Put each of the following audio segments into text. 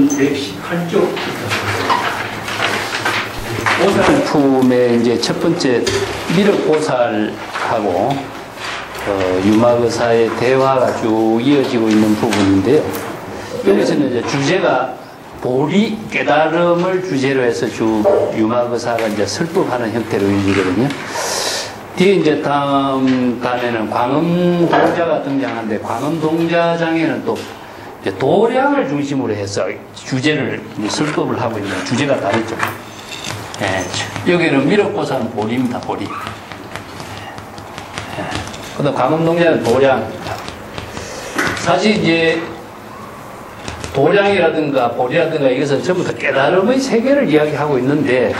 118조. 보살품의 이제 첫 번째 미륵보살하고 유마거사의 대화가 쭉 이어지고 있는 부분인데요. 여기서는 이제 주제가 보리, 깨달음을 주제로 해서 쭉 유마거사가 이제 설법하는 형태로 이루어지거든요. 뒤에 이제 다음 단에는 광음동자가 등장하는데, 광음동자장에는 또 이제 도량을 중심으로 해서 주제를 설법을 하고 있는 주제가 다르죠. 예, 여기는 미륵보살은 보리입니다, 보리. 예. 그 다음 광음동자는 도량입니다. 사실 이제 도량이라든가 보리라든가 이것은 전부 다 깨달음의 세계를 이야기하고 있는데,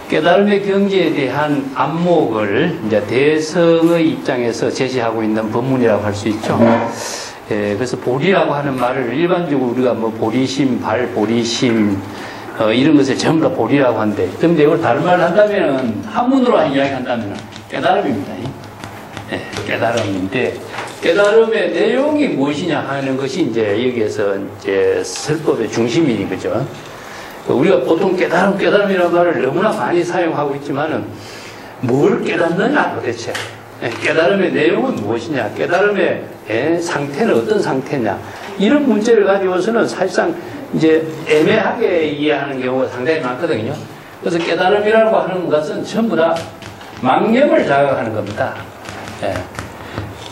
깨달음의 경지에 대한 안목을 이제 대성의 입장에서 제시하고 있는 법문이라고 할 수 있죠. 예, 그래서 보리라고 하는 말을 일반적으로 우리가 뭐 보리심, 발보리심, 이런 것을 전부 다 보리라고 하는데, 그런데 이걸 다른 말을 한다면은, 한문으로 이야기한다면 깨달음입니다. 예, 깨달음인데, 깨달음의 내용이 무엇이냐 하는 것이 이제 여기에서 이제 설법의 중심이니, 그죠? 우리가 보통 깨달음이라는 말을 너무나 많이 사용하고 있지만은, 뭘 깨닫느냐 도대체? 깨달음의 내용은 무엇이냐? 깨달음의 상태는 어떤 상태냐? 이런 문제를 가지고서는 사실상 이제 애매하게 이해하는 경우가 상당히 많거든요. 그래서 깨달음이라고 하는 것은 전부 다 망념을 자극하는 겁니다. 예.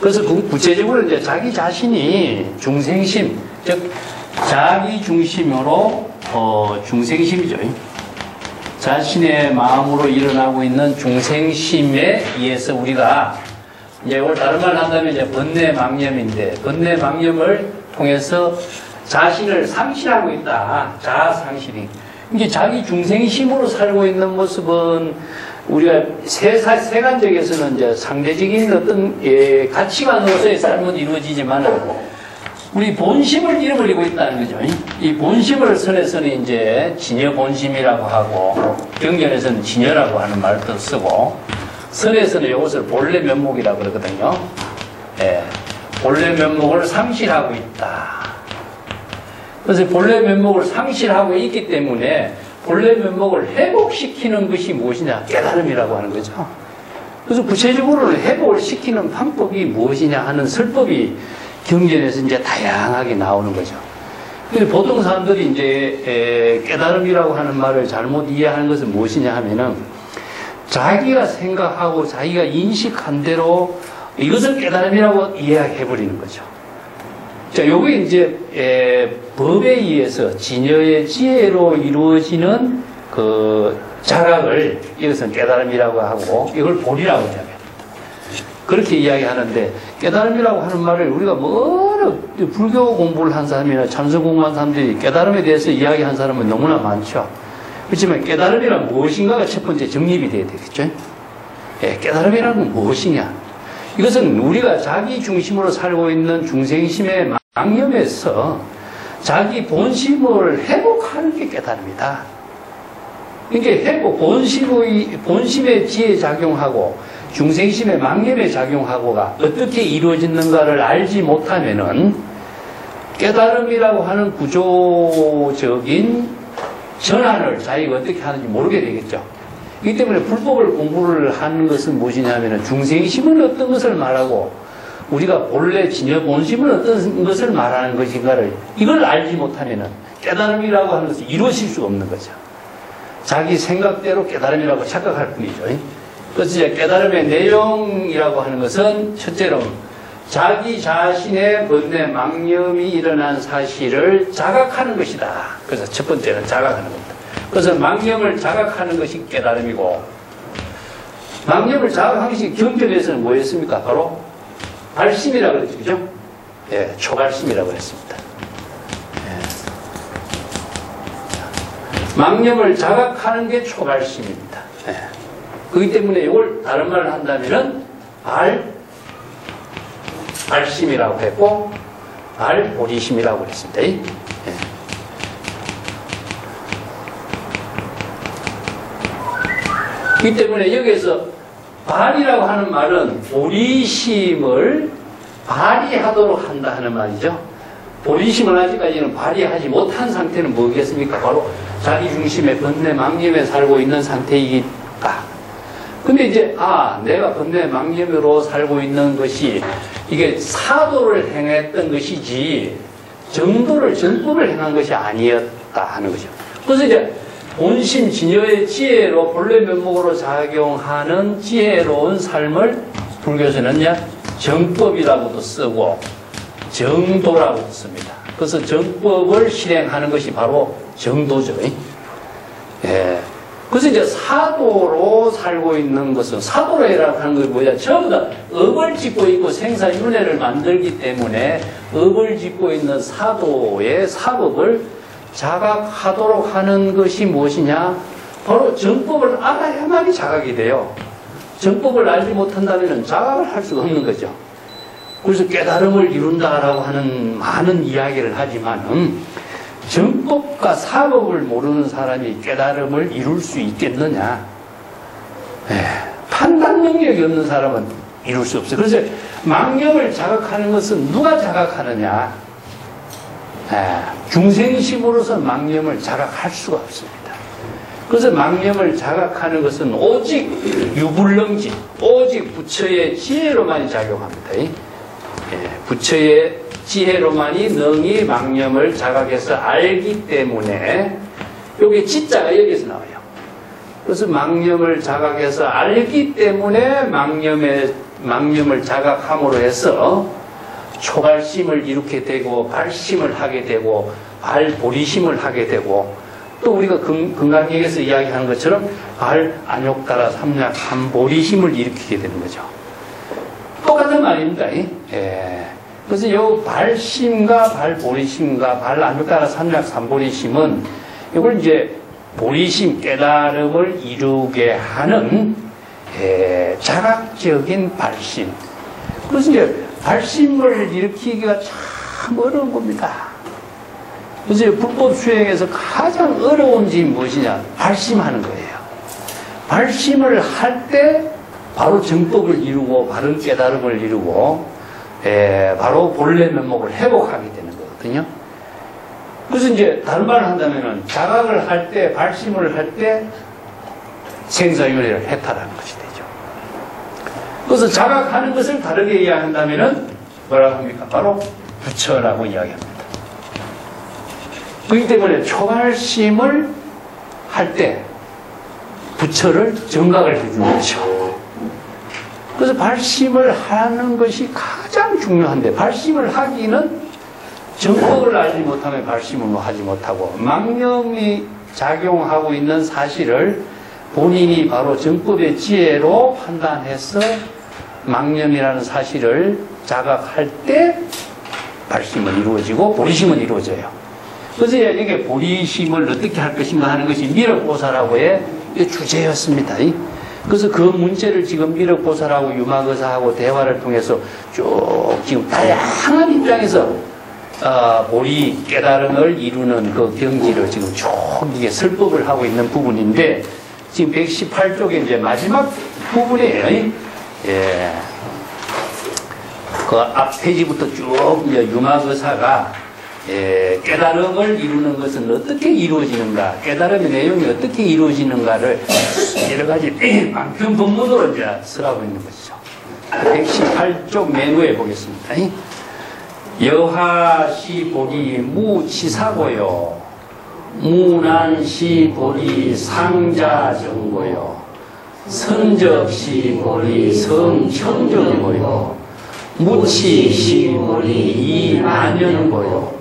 그래서 구체적으로 이제 자기 자신이 중생심, 즉 자기 중심으로 중생심이죠. 자신의 마음으로 일어나고 있는 중생심에 의해서 우리가 이제 이걸 다른 말로 한다면 이제 번뇌 망념인데, 번뇌 망념을 통해서 자신을 상실하고 있다. 자아 상실이. 이게 자기 중생심으로 살고 있는 모습은 우리가 세간적에서는 이제 상대적인 어떤 가치관으로서의 삶은 이루어지지만 우리 본심을 잃어버리고 있다는 거죠. 이 본심을 선에서는 이제 진여 본심이라고 하고, 경전에서는 진여라고 하는 말도 쓰고, 선에서는 이것을 본래 면목이라고 그러거든요. 예, 본래 면목을 상실하고 있다. 그래서 본래 면목을 상실하고 있기 때문에 본래 면목을 회복시키는 것이 무엇이냐? 깨달음이라고 하는 거죠. 그래서 구체적으로는 회복을 시키는 방법이 무엇이냐 하는 설법이 경전에서 이제 다양하게 나오는 거죠. 근데 보통 사람들이 이제 깨달음이라고 하는 말을 잘못 이해하는 것은 무엇이냐 하면은, 자기가 생각하고 자기가 인식한 대로 이것을 깨달음이라고 이해해버리는 거죠. 자, 요게 이제 법에 의해서 진여의 지혜로 이루어지는 그 자각을 이것은 깨달음이라고 하고, 이걸 보리라고 이야기합니다. 그렇게 이야기하는데, 깨달음이라고 하는 말을 우리가 불교 공부를 한 사람이나 참선 공부한 사람들이 깨달음에 대해서 이야기한 사람은 너무나 많죠. 그렇지만 깨달음이란 무엇인가가 첫 번째 정립이 돼야 되겠죠. 예, 깨달음이라는 건 무엇이냐? 이것은 우리가 자기 중심으로 살고 있는 중생심의 망념에서 자기 본심을 회복하는 게 깨달음이다. 그러니까 회복, 본심의 지혜 작용하고 중생심의 망념의 작용하고가 어떻게 이루어지는가를 알지 못하면은 깨달음이라고 하는 구조적인 전환을 자기가 어떻게 하는지 모르게 되겠죠. 이 때문에 불법을 공부를 하는 것은 무엇이냐면 중생심은 어떤 것을 말하고 우리가 본래 진여 본심은 어떤 것을 말하는 것인가를 이걸 알지 못하면은 깨달음이라고 하는 것이 이루어질 수가 없는 거죠. 자기 생각대로 깨달음이라고 착각할 뿐이죠. 그래서 이제 깨달음의 내용이라고 하는 것은 첫째로 자기 자신의 번뇌 망념이 일어난 사실을 자각하는 것이다. 그래서 첫 번째는 자각하는 겁니다. 그래서 망념을 자각하는 것이 깨달음이고, 망념을 자각한 것이 경전에서는 뭐였습니까? 바로 발심이라고 그랬죠. 그죠? 예, 초발심이라고 했습니다. 예. 망념을 자각하는 게 초발심입니다. 예. 그렇기 때문에 이걸 다른 말을 한다면은 발심이라고 했고, 발보리심이라고 했습니다. 예. 그렇기 때문에 여기에서 발이라고 하는 말은 보리심을 발휘하도록 한다 하는 말이죠. 보리심을 아직까지는 발휘하지 못한 상태는 뭐겠습니까? 바로 자기 중심의 번뇌 망념에 살고 있는 상태이다. 근데 이제 내가 번뇌 망념으로 살고 있는 것이 이게 사도를 행했던 것이지 정법을 행한 것이 아니었다 하는 거죠. 그래서 이제 본심 진여의 지혜로 본래 면목으로 작용하는 지혜로운 삶을 불교에서는 정법이라고도 쓰고 정도라고도 씁니다. 그래서 정법을 실행하는 것이 바로 정도죠. 예. 그래서 이제 사도로 살고 있는 것은 사도라고 하는 것이 뭐냐? 전부 다 업을 짓고 있고 생사윤회를 만들기 때문에 업을 짓고 있는 사도의 사법을 자각하도록 하는 것이 무엇이냐? 바로 정법을 알아야만이 자각이 돼요. 정법을 알지 못한다면 자각을 할 수가 없는 거죠. 그래서 깨달음을 이룬다라고 하는 많은 이야기를 하지만 정법과 사법을 모르는 사람이 깨달음을 이룰 수 있겠느냐? 판단 능력이 없는 사람은 이룰 수 없어요. 그래서 망념을 자각하는 것은 누가 자각하느냐? 중생심으로서 망념을 자각할 수가 없습니다. 그래서 망념을 자각하는 것은 오직 유불능지, 오직 부처의 지혜로만 작용합니다. 부처의 지혜로만이 능히 망념을 자각해서 알기 때문에 여기 지자가 여기서 나와요. 그래서 망념을 자각해서 알기 때문에 망념을 자각함으로 해서 초발심을 이루게 되고 발심을 하게 되고 발보리심을 하게 되고 또 우리가 금강경에서 이야기하는 것처럼 발안욕따라 삼약 삼보리심을 일으키게 되는 거죠. 똑같은 말입니다. 그래서 이 발심과 발보리심과 발안욕따라 삼약 삼보리심은 이걸 이제 보리심 깨달음을 이루게 하는 자각적인 발심. 그래서 이제 발심을 일으키기가 참 어려운 겁니다. 그래서 불법 수행에서 가장 어려운 점이 무엇이냐? 발심하는 거예요. 발심을 할 때 바로 정법을 이루고 바른 깨달음을 이루고 바로 본래 면목을 회복하게 되는 거거든요. 그래서 이제 다른 말을 한다면은 자각을 할 때, 발심을 할 때 생사윤회를 해탈하는 것이 되죠. 그래서 자각하는 것을 다르게 이야기한다면은 뭐라고 합니까? 바로 부처라고 이야기합니다. 그렇기 때문에 초발심을 할 때 부처를 정각을 해주는 거죠. 그래서 발심을 하는 것이 가장 중요한데 발심을 하기는 정법을 알지 못하면 발심을 하지 못하고 망념이 작용하고 있는 사실을 본인이 바로 정법의 지혜로 판단해서 망념이라는 사실을 자각할 때 발심은 이루어지고 보리심은 이루어져요. 그래서 이게 보리심을 어떻게 할 것인가 하는 것이 미륵보살하고의 주제였습니다. 그래서 그 문제를 지금 미륵보살하고 유마거사하고 대화를 통해서 쭉 지금 다양한 입장에서 보리 깨달음을 이루는 그 경지를 지금 쭉 이게 설법을 하고 있는 부분인데 지금 118쪽에 이제 마지막 부분이에요. 그 앞 페이지부터 쭉 이제 유마거사가 깨달음을 이루는 것은 어떻게 이루어지는가, 깨달음의 내용이 어떻게 이루어지는가를 여러 가지 방편 본문으로 이제 쓰라고 있는 것이죠. 118쪽 메뉴에 보겠습니다. 여하시보리 무치사고요, 무난시보리 상자정고요, 선적시보리 성청정고요, 무치시보리 이만연고요,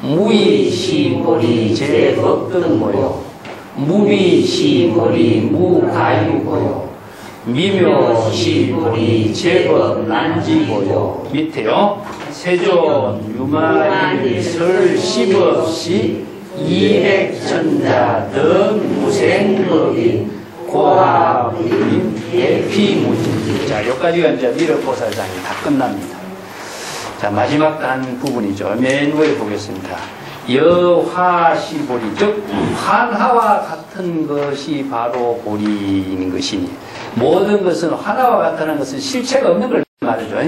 무이시보리 제법등고요, 무비시보리 무가유고요, 미묘시보리 제법난지고요. 밑에요. 세존 유마리 설십없이 이백천자 등 무생법이 고하부임 대피무진지. 자, 여기까지가 이제 미륵보살장이 다 끝납니다. 자, 마지막 단 부분이죠. 맨 위에 보겠습니다. 여화시보리, 즉 환하와 같은 것이 바로 보리인 것이니 모든 것은 환하와 같다는 것은 실체가 없는 걸 말이죠.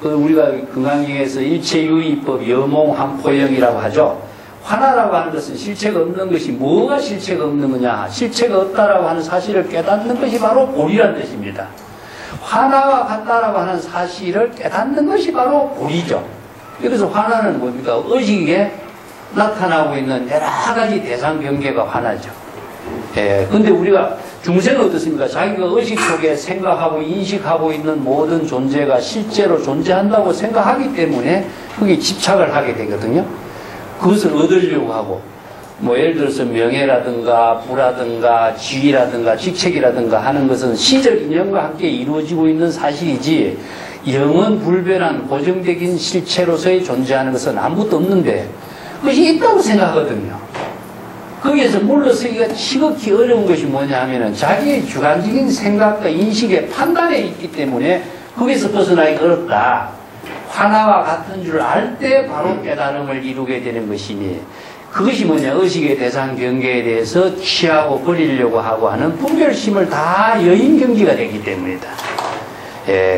그 우리가 건강경에서 일체유의법 여몽한포영이라고 하죠. 화나라고 하는 것은 실체가 없는 것이 뭐가 실체가 없는 거냐? 실체가 없다라고 하는 사실을 깨닫는 것이 바로 보리란 뜻입니다. 화나와 같다라고 하는 사실을 깨닫는 것이 바로 보리죠. 그래서 화나는 뭡니까? 의식에 나타나고 있는 여러 가지 대상 경계가 화나죠. 근데 우리가 중생은 어떻습니까? 자기가 의식 속에 생각하고 인식하고 있는 모든 존재가 실제로 존재한다고 생각하기 때문에 거기에 집착을 하게 되거든요. 그것을 얻으려고 하고, 뭐 예를 들어서 명예라든가 부라든가 지위라든가 직책이라든가 하는 것은 시적 인연과 함께 이루어지고 있는 사실이지, 영원 불변한 고정적인 실체로서의 존재하는 것은 아무것도 없는데 그것이 있다고 생각하거든요. 거기에서 물러서기가 지극히 어려운 것이 뭐냐 하면은 자기의 주관적인 생각과 인식의 판단에 있기 때문에 거기서 벗어나기가 어렵다. 하나와 같은 줄 알 때 바로 깨달음을 이루게 되는 것이니, 그것이 뭐냐, 의식의 대상 경계에 대해서 취하고 버리려고 하고 하는 분별심을 다 여인 경지가 되기 때문이다.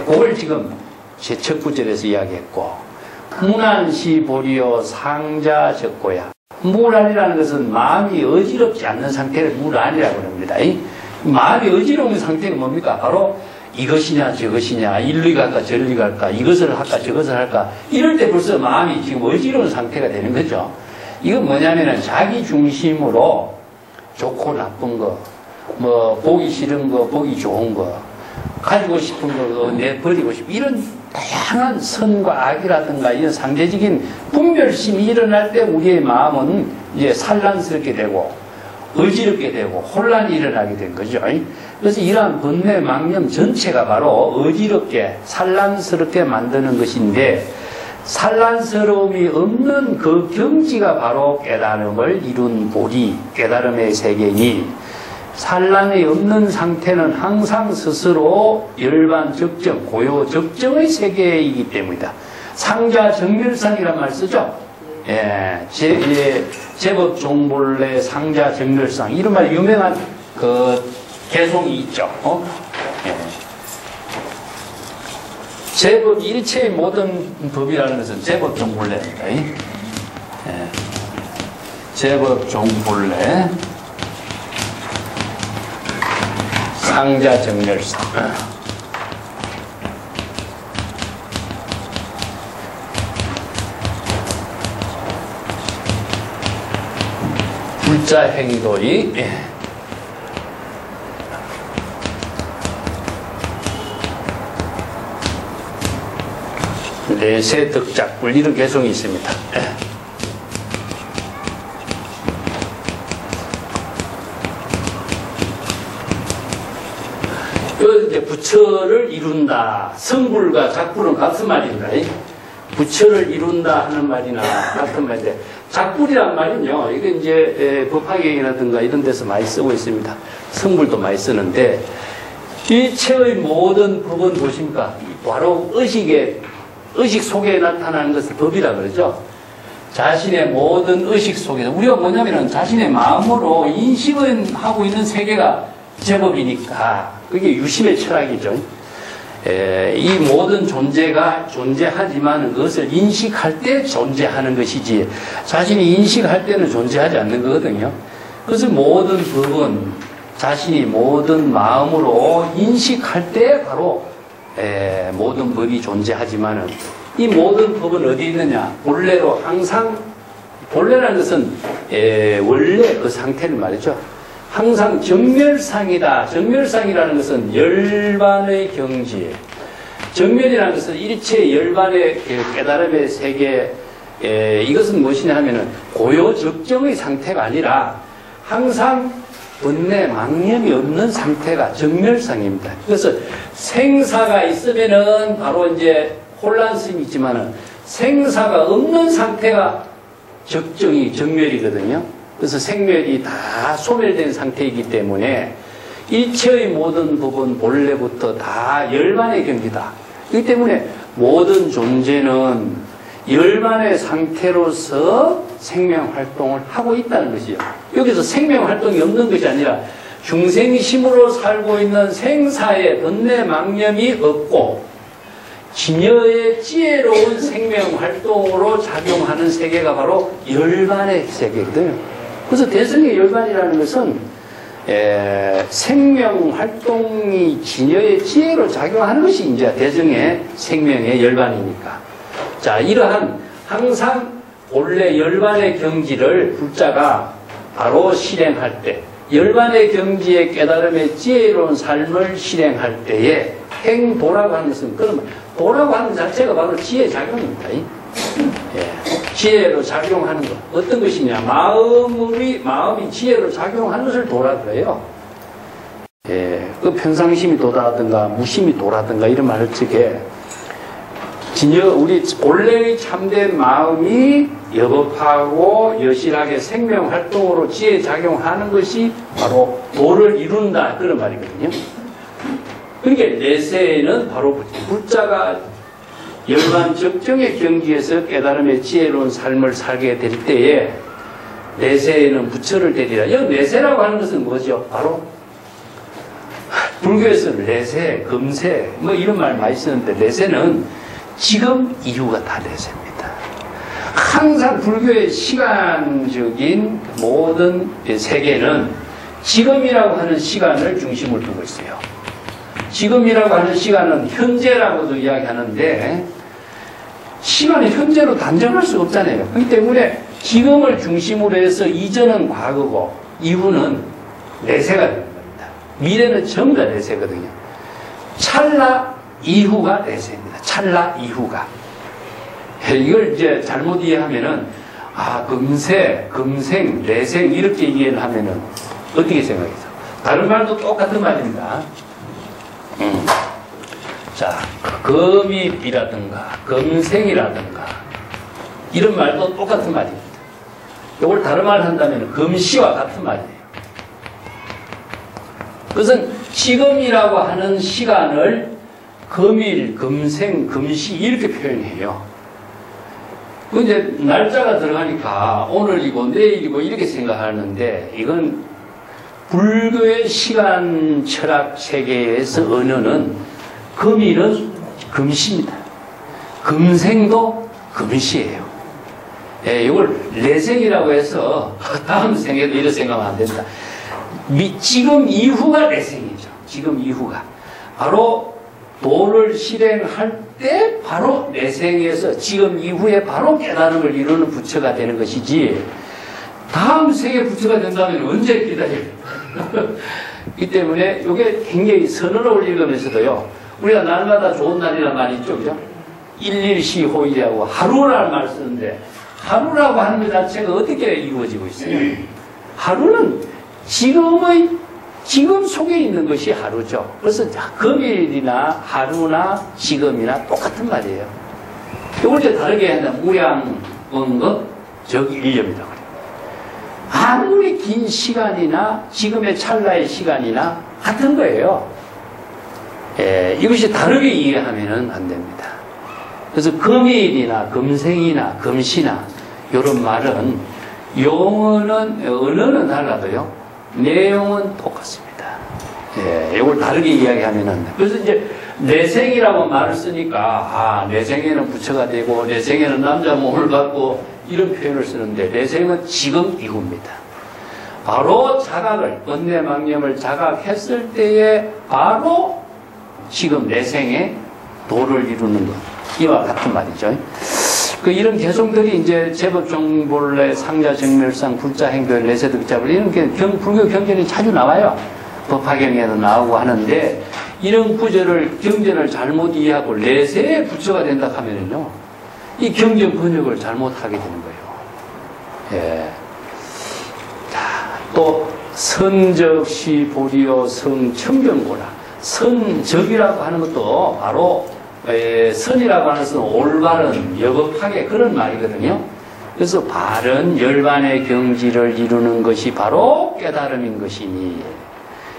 그걸 지금 제 첫 구절에서 이야기했고, 무난시 보리오 상자 적고야. 무란이라는 것은 마음이 어지럽지 않는 상태를 무란이라고 합니다. 마음이 어지러운 상태가 뭡니까? 바로 이것이냐 저것이냐, 일리 갈까 저리 갈까, 이것을 할까 저것을 할까, 이럴 때 벌써 마음이 지금 어지러운 상태가 되는 거죠. 이건 뭐냐면은 자기 중심으로 좋고 나쁜 거, 뭐 보기 싫은 거, 보기 좋은 거, 가지고 싶은 거 내버리고 싶은, 이런 다양한 선과 악이라든가 이런 상대적인 분별심이 일어날 때 우리의 마음은 이제 산란스럽게 되고 어지럽게 되고 혼란이 일어나게 된 거죠. 그래서 이러한 번뇌 망념 전체가 바로 어지럽게 산란스럽게 만드는 것인데, 산란스러움이 없는 그 경지가 바로 깨달음을 이룬 보리, 깨달음의 세계니, 산란이 없는 상태는 항상 스스로 열반 적정, 고요 적정의 세계이기 때문이다. 상자 정멸상이란 말 쓰죠. 제법 종본래 상자 정멸상, 이런 말 유명한 그 개송이 있죠. 제법 일체의 모든 법이라는 것은 제법 종본래입니다. 제법 종본래 상자 정멸상. 불자 행도의 내세 덕작불, 이런 개성이 있습니다. 이제 부처를 이룬다. 성불과 작불은 같은 말입니다. 부처를 이룬다 하는 말이나 같은 말인데, 작불이란 말은요, 이게 이제 법화경이라든가 이런 데서 많이 쓰고 있습니다. 성불도 많이 쓰는데, 일체의 모든 법은 무엇입니까? 바로 의식 속에 나타나는 것을 법이라 그러죠. 자신의 모든 의식 속에서, 우리가 뭐냐면은 자신의 마음으로 인식을 하고 있는 세계가 제법이니까 그게 유심의 철학이죠. 이 모든 존재가 존재하지만 그것을 인식할 때 존재하는 것이지, 자신이 인식할 때는 존재하지 않는 거거든요. 그래서 모든 법은 자신이 모든 마음으로 인식할 때 바로 모든 법이 존재하지만은, 이 모든 법은 어디 있느냐? 본래로 항상, 본래라는 것은 원래 그 상태를 말이죠. 항상 정멸상이다. 정멸상이라는 것은 열반의 경지. 정멸이라는 것은 일체 열반의 깨달음의 세계. 이것은 무엇이냐 하면은 고요적정의 상태가 아니라 항상 번뇌 망념이 없는 상태가 정멸상입니다. 그래서 생사가 있으면은 바로 이제 혼란성이 있지만은, 생사가 없는 상태가 적정이 정멸이거든요. 그래서 생멸이 다 소멸된 상태이기 때문에 일체의 모든 법은 본래부터 다 열반의 경지다. 그렇기 때문에 모든 존재는 열반의 상태로서 생명활동을 하고 있다는 것이죠. 여기서 생명활동이 없는 것이 아니라 중생심으로 살고 있는 생사의 번뇌 망념이 없고, 진여의 지혜로운 생명 활동으로 작용하는 세계가 바로 열반의 세계거든요. 그래서 대성의 열반이라는 것은 생명 활동이 진여의 지혜로 작용하는 것이 이제 대성의 생명의 열반이니까. 자, 이러한 항상 본래 열반의 경지를 불자가 바로 실행할 때, 열반의 경지의 깨달음의 지혜로운 삶을 실행할 때에 행도라고 하는 것은 그러면 도라고 하는 자체가 바로 지혜 작용입니다. 지혜로 작용하는 것. 어떤 것이냐? 마음이 지혜로 작용하는 것을 도라 그래요. 그 평상심이 도라든가 무심이 도라든가 이런 말을 쓰게 우리 본래의 참된 마음이 여법하고 여실하게 생명 활동으로 지혜 작용하는 것이 바로 도를 이룬다 그런 말이거든요. 그러니까 내세에는 바로 불자가 열반 적정의 경지에서 깨달음의 지혜로운 삶을 살게 될 때에 내세에는 부처를 대리라. 이 내세라고 하는 것은 뭐죠? 바로 불교에서 내세, 금세 뭐 이런 말 많이 쓰는데 내세는 지금 이후가 다 내세입니다. 항상 불교의 시간적인 모든 세계는 지금이라고 하는 시간을 중심을 두고 있어요. 지금이라고 하는 시간은 현재라고도 이야기하는데 시간이 현재로 단정할 수 없잖아요. 그렇기 때문에 지금을 중심으로 해서 이전은 과거고 이후는 내세가 되는 겁니다. 미래는 전부 다 내세거든요. 찰나 이후가 내세입니다. 찰나 이후가. 이걸 이제 잘못 이해하면은 금세, 금생, 내생 이렇게 이해를 하면은 어떻게 생각해서? 다른 말도 똑같은 말입니다. 자, 금입이라든가 금생이라든가 이런 말도 똑같은 말입니다. 이걸 다른 말 한다면 금시와 같은 말이에요. 그것은 지금이라고 하는 시간을 금일, 금생, 금시 이렇게 표현해요. 근데 날짜가 들어가니까 오늘이고 내일이고 이렇게 생각하는데 이건 불교의 시간 철학 세계에서 언어는 금일은 금시입니다. 금생도 금시예요. 이걸 내생이라고 해서 다음 생에도 이렇게 생각하면 안 된다. 지금 이후가 내생이죠. 지금 이후가. 바로 도를 실행할 때 바로 내생에서 지금 이후에 바로 깨달음을 이루는 부처가 되는 것이지 다음 생에 부처가 된다면 언제 기다려요? 이 때문에 이게 굉장히 선언을 읽으면서도요. 우리가 날마다 좋은 날이란 말이 있죠. 그죠? 일일시호일이라고 하루라는 말을 쓰는데 하루라고 하는 것 자체가 어떻게 이루어지고 있어요? 하루는 지금 속에 있는 것이 하루죠. 그래서 금일이나 하루나 지금이나 똑같은 말이에요. 이걸 이제 다르게 한다면 무양원급 적일념이라고 그래요. 아무리 긴 시간이나 지금의 찰나의 시간이나 같은 거예요. 이것이 다르게 이해하면 안 됩니다. 그래서 금일이나 금생이나 금시나 이런 말은 언어는 달라도요. 내용은 똑같습니다. 이걸 다르게 이야기하면은 그래서 이제 내생이라고 말을 쓰니까 내생에는 부처가 되고 내생에는 남자 몸을 갖고 이런 표현을 쓰는데 내생은 지금 이후입니다. 바로 자각을 번뇌망념을 자각했을 때에 바로 지금 내생에 도를 이루는 것 이와 같은 말이죠. 이런 개성들이 이제 제법종본래 상자정멸상 불자행도의 내세득자불 이런 게 불교 경전이 자주 나와요. 법화경에도 나오고 하는데 이런 구절을 경전을 잘못 이해하고 내세의 부처가 된다 하면은요 이 경전 번역을 잘못하게 되는 거예요. 자, 또 선적시 보리오 성청경고라 선적이라고 하는 것도 바로 선이라고 하는 것은 올바른 여법하게 그런 말이거든요. 그래서 바른 열반의 경지를 이루는 것이 바로 깨달음인 것이니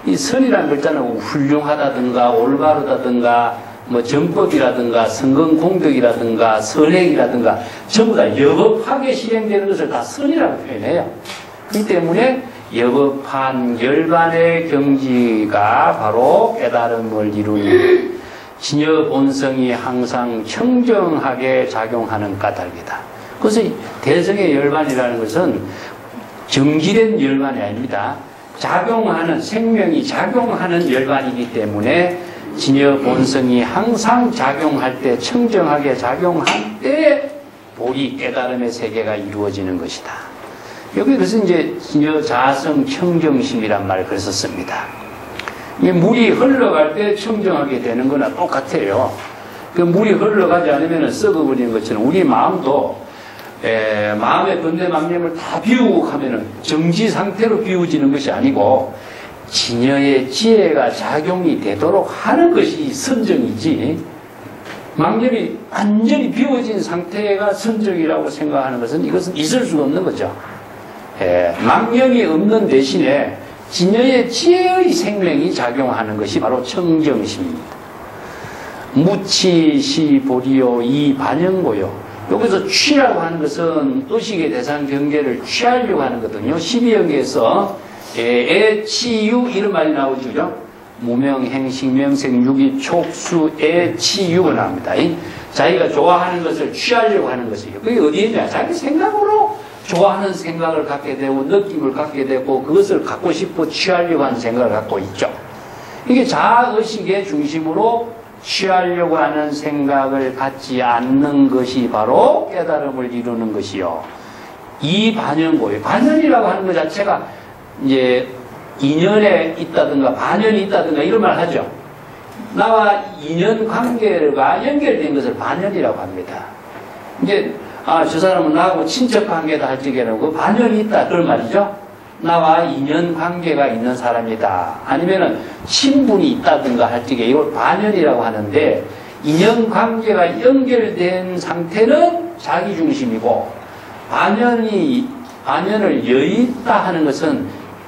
이 선이라는 글자는 훌륭하다든가 올바르다든가 뭐 정법이라든가 성근공덕이라든가 선행이라든가 전부 다 여법하게 실행되는 것을 다 선이라고 표현해요. 그렇기 때문에 여법한 열반의 경지가 바로 깨달음을 이루는 진여 본성이 항상 청정하게 작용하는 까닭이다. 그래서 대성의 열반이라는 것은 정지된 열반이 아닙니다. 작용하는, 생명이 작용하는 열반이기 때문에 진여 본성이 항상 작용할 때, 청정하게 작용할 때 보리 깨달음의 세계가 이루어지는 것이다. 여기 그래서 이제 진여 자성 청정심이란 말을 그래서 씁니다. 이 물이 흘러갈 때 청정하게 되는 거나 똑같아요. 그 물이 흘러가지 않으면 썩어버리는 것처럼 우리 마음도 마음의 번뇌망념을 다 비우고 하면은 정지 상태로 비워지는 것이 아니고 진여의 지혜가 작용이 되도록 하는 것이 선정이지, 망념이 완전히 비워진 상태가 선정이라고 생각하는 것은 이것은 있을 수가 없는 거죠. 망념이 없는 대신에 진여의 지혜의 생명이 작용하는 것이 바로 청정심입니다. 무치시 보리요 이 반영고요. 여기서 취라고 하는 것은 의식의 대상 경계를 취하려고 하는 거거든요. 12연계에서 애치유 이런 말이 나오죠. 무명행식 명생유기 촉수 애치유가 나옵니다. 자기가 좋아하는 것을 취하려고 하는 것이에요. 그게 어디에 있냐? 자기 생각으로 좋아하는 생각을 갖게 되고 느낌을 갖게 되고 그것을 갖고 싶어 취하려고 하는 생각을 갖고 있죠. 이게 자아의식의 중심으로 취하려고 하는 생각을 갖지 않는 것이 바로 깨달음을 이루는 것이요. 이 반연고요. 반연이라고 하는 것 자체가 이제 인연에 있다든가 반연이 있다든가 이런 말 하죠. 나와 인연 관계가 연결된 것을 반연이라고 합니다. 이제 저 사람은 나하고 친척 관계다 할 적에는 그 반연이 있다 그런 말이죠. 나와 인연 관계가 있는 사람이다. 아니면은 친분이 있다든가 할 적에 이걸 반연이라고 하는데, 인연 관계가 연결된 상태는 자기 중심이고, 반연을 여의있다 하는 것은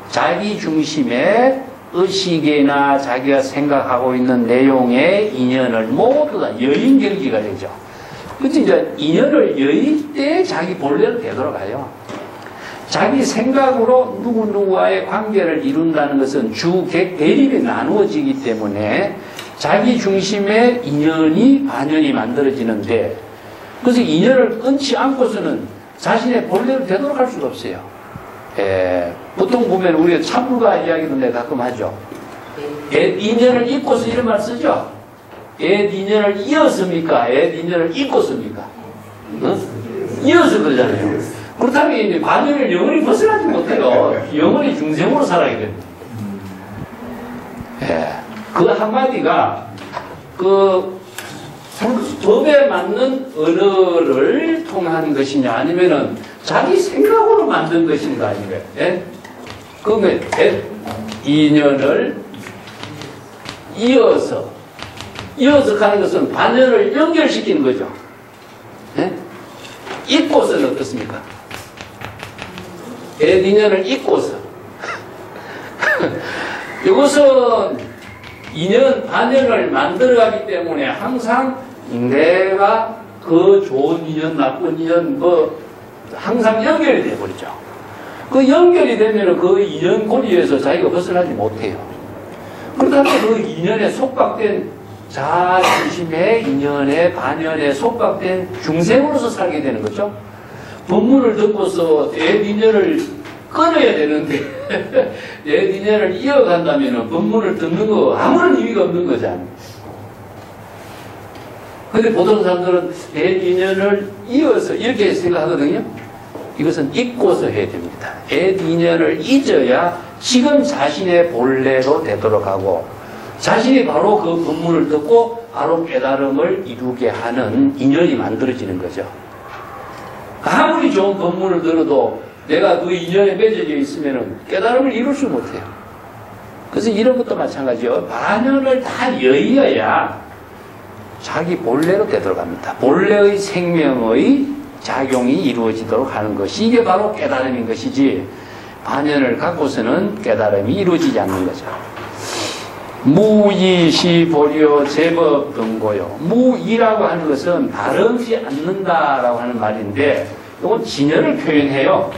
자기 중심의 의식이나 자기가 생각하고 있는 내용의 인연을 모두 다 여인 경지가 되죠. 그래서 이제 인연을 여의 때 자기 본래로 되돌아가요. 자기 생각으로 누구누구와의 관계를 이룬다는 것은 주객 대립이 나누어지기 때문에 자기 중심의 인연이 반연이 만들어지는데, 그래서 인연을 끊지 않고서는 자신의 본래로 되돌아갈 수가 없어요. 보통 보면 우리가 참불가 이야기도 내가 가끔 하죠. 인연을 잊고서 이런 말 쓰죠. 인연을 이었습니까? 인연을 잊고습니까? 이어서 그러잖아요. 그렇다면 이제 반연을 영원히 벗어나지 못해요. 영원히 중생으로 살아야 됩니다. 그 한마디가 그 법에 맞는 언어를 통한 것이냐 아니면은 자기 생각으로 만든 것인가 아니면 그러면 인연을 이어서 가는 것은 반연을 연결시키는 거죠. 잊고서는 어떻습니까? 인연을 잊고서 이것은 인연, 반연을 만들어가기 때문에 항상 내가 그 좋은 인연, 나쁜 인연, 항상 연결이 돼버리죠. 그 연결이 되면 그 인연 고리에서 자기가 벗어나지 못해요. 그렇다면 그 인연에 속박된 자중심의 인연에 반연에 속박된 중생으로서 살게 되는 거죠. 법문을 듣고서 옛 인연을 끊어야 되는데 옛 인연을 이어간다면 법문을 듣는 거 아무런 의미가 없는 거잖아요. 근데 보통 사람들은 옛 인연을 이어서 이렇게 생각하거든요. 이것은 잊고서 해야 됩니다. 옛 인연을 잊어야 지금 자신의 본래로 되도록 하고 자신이 바로 그 법문을 듣고 바로 깨달음을 이루게 하는 인연이 만들어지는 거죠. 아무리 좋은 법문을 들어도 내가 그 인연에 맺어져 있으면 깨달음을 이룰 수 못해요. 그래서 이런 것도 마찬가지요. 반연을 다 여의어야 자기 본래로 되돌아갑니다. 본래의 생명의 작용이 이루어지도록 하는 것이 이게 바로 깨달음인 것이지 반연을 갖고서는 깨달음이 이루어지지 않는 거죠. 무이시 보려 제법 등고요. 무이라고 하는 것은 다름지 않는다라고 하는 말인데 이건 진여를 표현해요.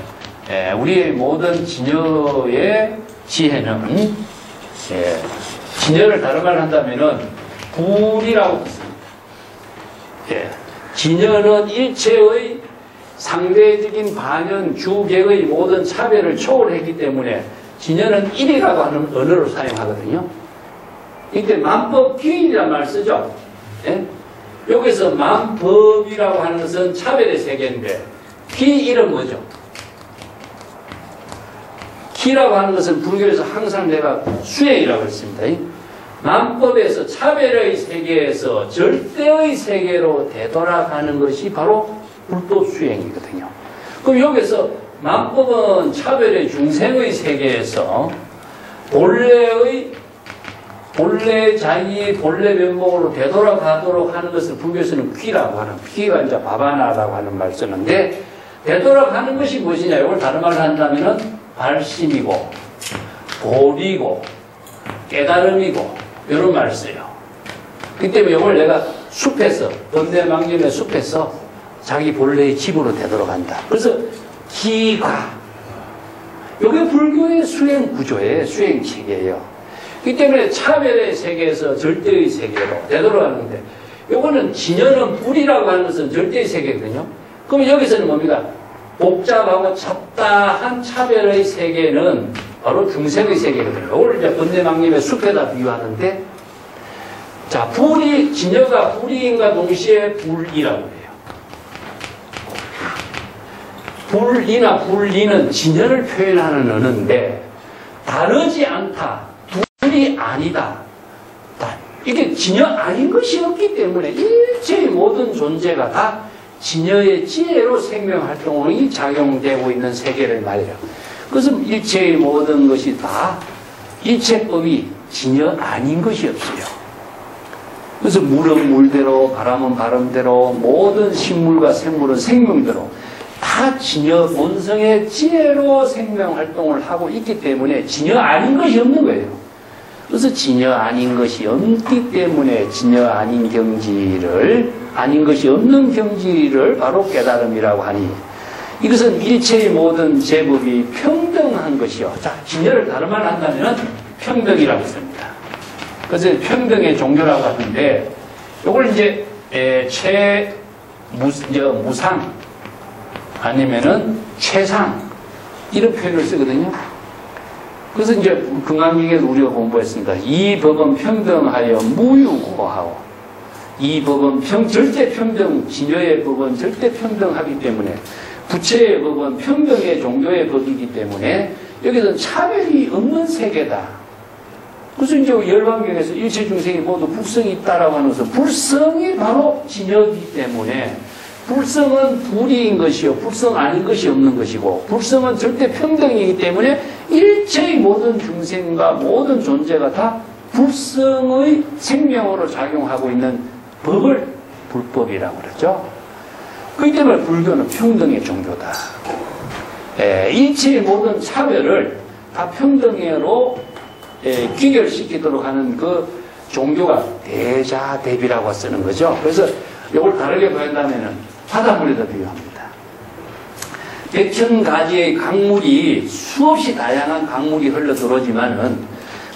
우리의 모든 진여의 지혜는 진여를 다른 말로 한다면은 불이라고 했습니다. 예. 진여는 일체의 상대적인 반연, 주객의 모든 차별을 초월했기 때문에 진여는 1이라고 하는 언어를 사용하거든요. 이때 만법기이라는 말을 쓰죠. 예? 여기서 만법이라고 하는 것은 차별의 세계인데 기일은 뭐죠? 기라고 하는 것은 불교에서 항상 내가 수행이라고 했습니다. 만법에서 차별의 세계에서 절대의 세계로 되돌아가는 것이 바로 불법 수행이거든요. 그럼 여기서 만법은 차별의 중생의 세계에서 본래 자기의 본래 면목으로 되돌아가도록 하는 것을 불교에서는 귀라고 하는, 귀가 이제 바바나라고 하는 말을 쓰는데, 되돌아가는 것이 무엇이냐? 이걸 다른 말로 한다면은 발심이고, 보리고, 깨달음이고, 이런 말을 써요. 그 때문에 이걸 내가 숲에서, 번뇌망념의 숲에서 자기 본래의 집으로 되돌아간다. 그래서 기가, 이게 불교의 수행 구조예요. 수행 체계예요. 그 때문에 차별의 세계에서 절대의 세계로 되돌아가는데, 요거는 진여는 불이라고 하는 것은 절대의 세계거든요. 그럼 여기서는 뭡니까? 복잡하고 첩다한 차별의 세계는 바로 중생의 세계거든요. 이걸 이제 번뇌망념의 숲에다 비유하는데, 자, 진여가 불이인가 동시에 불이라고 해요. 불이나 불이는 진여를 표현하는 언어인데, 다르지 않다. 불이 아니다. 이게 진여 아닌 것이 없기 때문에 일체의 모든 존재가 다 진여의 지혜로 생명활동이 작용되고 있는 세계를 말해요. 그래서 일체의 모든 것이 다 일체법이 진여 아닌 것이 없어요. 그래서 물은 물대로, 바람은 바람대로, 모든 식물과 생물은 생명대로 다 진여 본성의 지혜로 생명활동을 하고 있기 때문에 진여 아닌 것이 없는 거예요. 그래서 진여 아닌 것이 없기 때문에 진여 아닌 것이 없는 경지를 바로 깨달음이라고 하니, 이것은 일체의 모든 제법이 평등한 것이요. 자, 진여를 다른 말로 한다면 평등이라고 했습니다. 그래서 평등의 종교라고 하는데, 이걸 이제 무상 아니면은 최상 이런 표현을 쓰거든요. 그래서 이제 금강경에서 우리가 공부했습니다. 이 법은 평등하여 무유고하오. 이 법은 절대 평등, 진여의 법은 절대 평등하기 때문에, 부처의 법은 평등의 종교의 법이기 때문에 여기서는 차별이 없는 세계다. 그래서 이제 열반경에서 일체 중생이 모두 불성이 있다라고 하면서, 불성이 바로 진여이기 때문에 불성은 불이인 것이요, 불성 아닌 것이 없는 것이고, 불성은 절대 평등이기 때문에 일체의 모든 중생과 모든 존재가 다 불성의 생명으로 작용하고 있는 법을 불법이라고 그러죠. 그렇기 때문에 불교는 평등의 종교다. 일체의 모든 차별을 다 평등으로 귀결시키도록 하는 그 종교가 대자대비라고 쓰는 거죠. 그래서 이걸 다르게 보인다면은 바닷물에다 비유합니다. 백천가지의 강물이 수없이 다양한 강물이 흘러 들어오지만은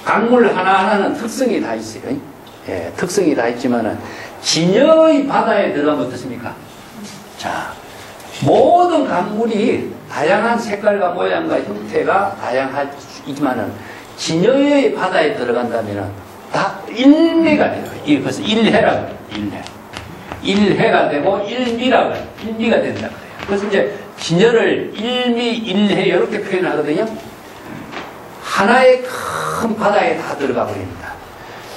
강물 하나하나는 특성이 다 있어요. 특성이 다 있지만은 진여의 바다에 들어가면 어떻습니까? 자, 모든 강물이 다양한 색깔과 모양과 형태가 다양하지만은 진여의 바다에 들어간다면은 다 일미가 돼요. 이게 벌써 일해라고 해요. 일해가 되고 일미라고 해요. 일미가 된다고 해요. 그래서 이제 진여를 일미, 일해 이렇게 표현하거든요. 하나의 큰 바다에 다 들어가 버립니다.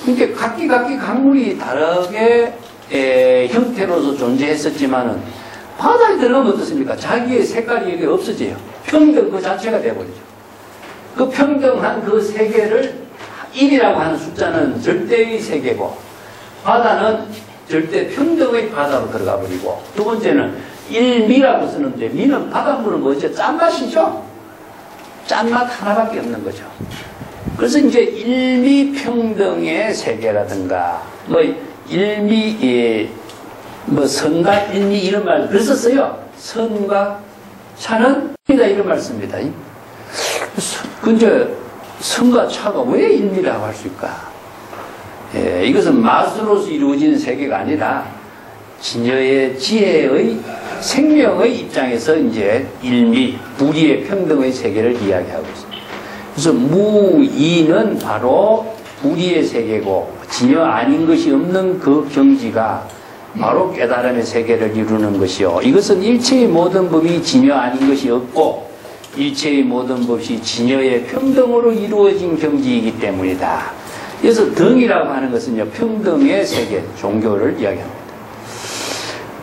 그러니까 각기 강물이 다르게 형태로서 존재했었지만은 바다에 들어가면 어떻습니까? 자기의 색깔이 이게 없어져요. 평등 그 자체가 되어버리죠. 그 평등한 그 세계를 1이라고 하는 숫자는 절대의 세계고, 바다는 절대 평등의 바다로 들어가 버리고, 두 번째는 일미라고 쓰는데, 미는 바닷물은 뭐죠? 짠맛이죠? 짠맛 하나밖에 없는 거죠. 그래서 이제 일미평등의 세계라든가, 선과 일미 이런 말, 그래서 써요. 선과 차는 이런 말 씁니다. 근데 선과 차가 왜 일미라고 할 수 있을까? 이것은 맛으로서 이루어지는 세계가 아니라 진여의 지혜의 생명의 입장에서 이제 일미, 불의의 평등의 세계를 이야기하고 있습니다. 그래서 무이는 바로 불의의 세계고 진여 아닌 것이 없는 그 경지가 바로 깨달음의 세계를 이루는 것이요. 이것은 일체의 모든 법이 진여 아닌 것이 없고 일체의 모든 법이 진여의 평등으로 이루어진 경지이기 때문이다. 그래서 등이라고 하는 것은요, 평등의 세계, 종교를 이야기합니다.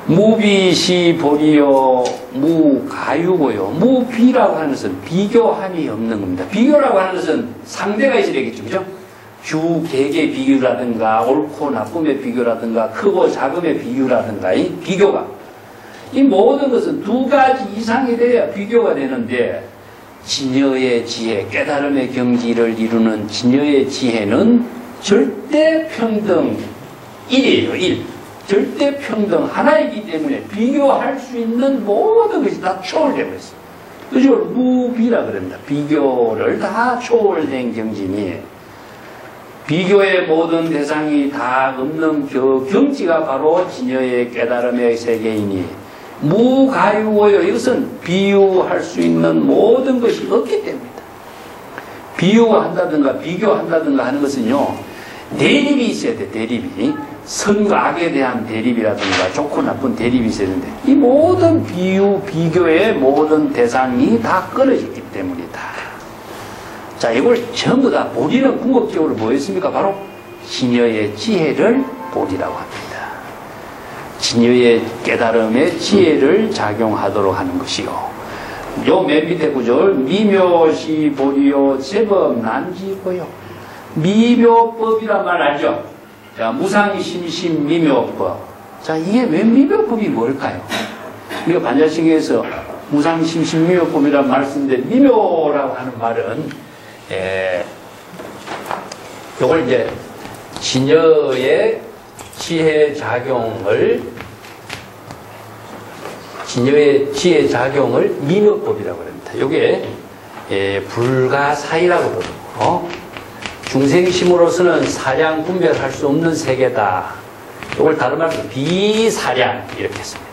무비시 보리요 무가유고요. 무비라고 하는 것은 비교함이 없는 겁니다. 비교라고 하는 것은 상대가 있어야 되겠죠. 그죠? 주객의 비교라든가 옳고 나쁨의 비교라든가 크고 작음의 비교라든가 이 비교가 이 모든 것은 두 가지 이상이 돼야 비교가 되는데 진여의 지혜, 깨달음의 경지를 이루는 진여의 지혜는 절대 평등 1이에요. 1. 절대 평등 하나이기 때문에 비교할 수 있는 모든 것이 다 초월되고 있어요. 그래서 무비라 그럽니다. 비교를 다 초월된 경지니 비교의 모든 대상이 다 없는 경지가 바로 진여의 깨달음의 세계이니 무가유고요. 이것은 비유할 수 있는 모든 것이 없기 때문이다. 비유한다든가 비교한다든가 하는 것은요, 대립이 있어야 돼. 대립이. 선과 악에 대한 대립이라든가 좋고 나쁜 대립이 있어야 되는데 이 모든 비교의 모든 대상이 다 끊어졌기 때문이다. 자, 이걸 전부 다 보리는 궁극적으로 뭐였습니까? 바로 진여의 지혜를 보리라고 합니다. 진여의 깨달음의 지혜를 작용하도록 하는 것이요. 요 맨 밑에 구절 미묘시 보리요 제법 난지고요. 미묘법이란 말 알죠? 자, 무상심심 미묘법. 자, 이게 왜 미묘법이 뭘까요? 우리가 반자식에서 무상심심 미묘법이란 말을 쓰는데 미묘라고 하는 말은 요걸 이제 진여의 지혜 작용을 미묘법이라고 합니다. 요게 불가사의라고 부르고 중생심으로서는 사량 분별할 수 없는 세계다. 이걸 다른 말로 비사량 이렇게 했습니다.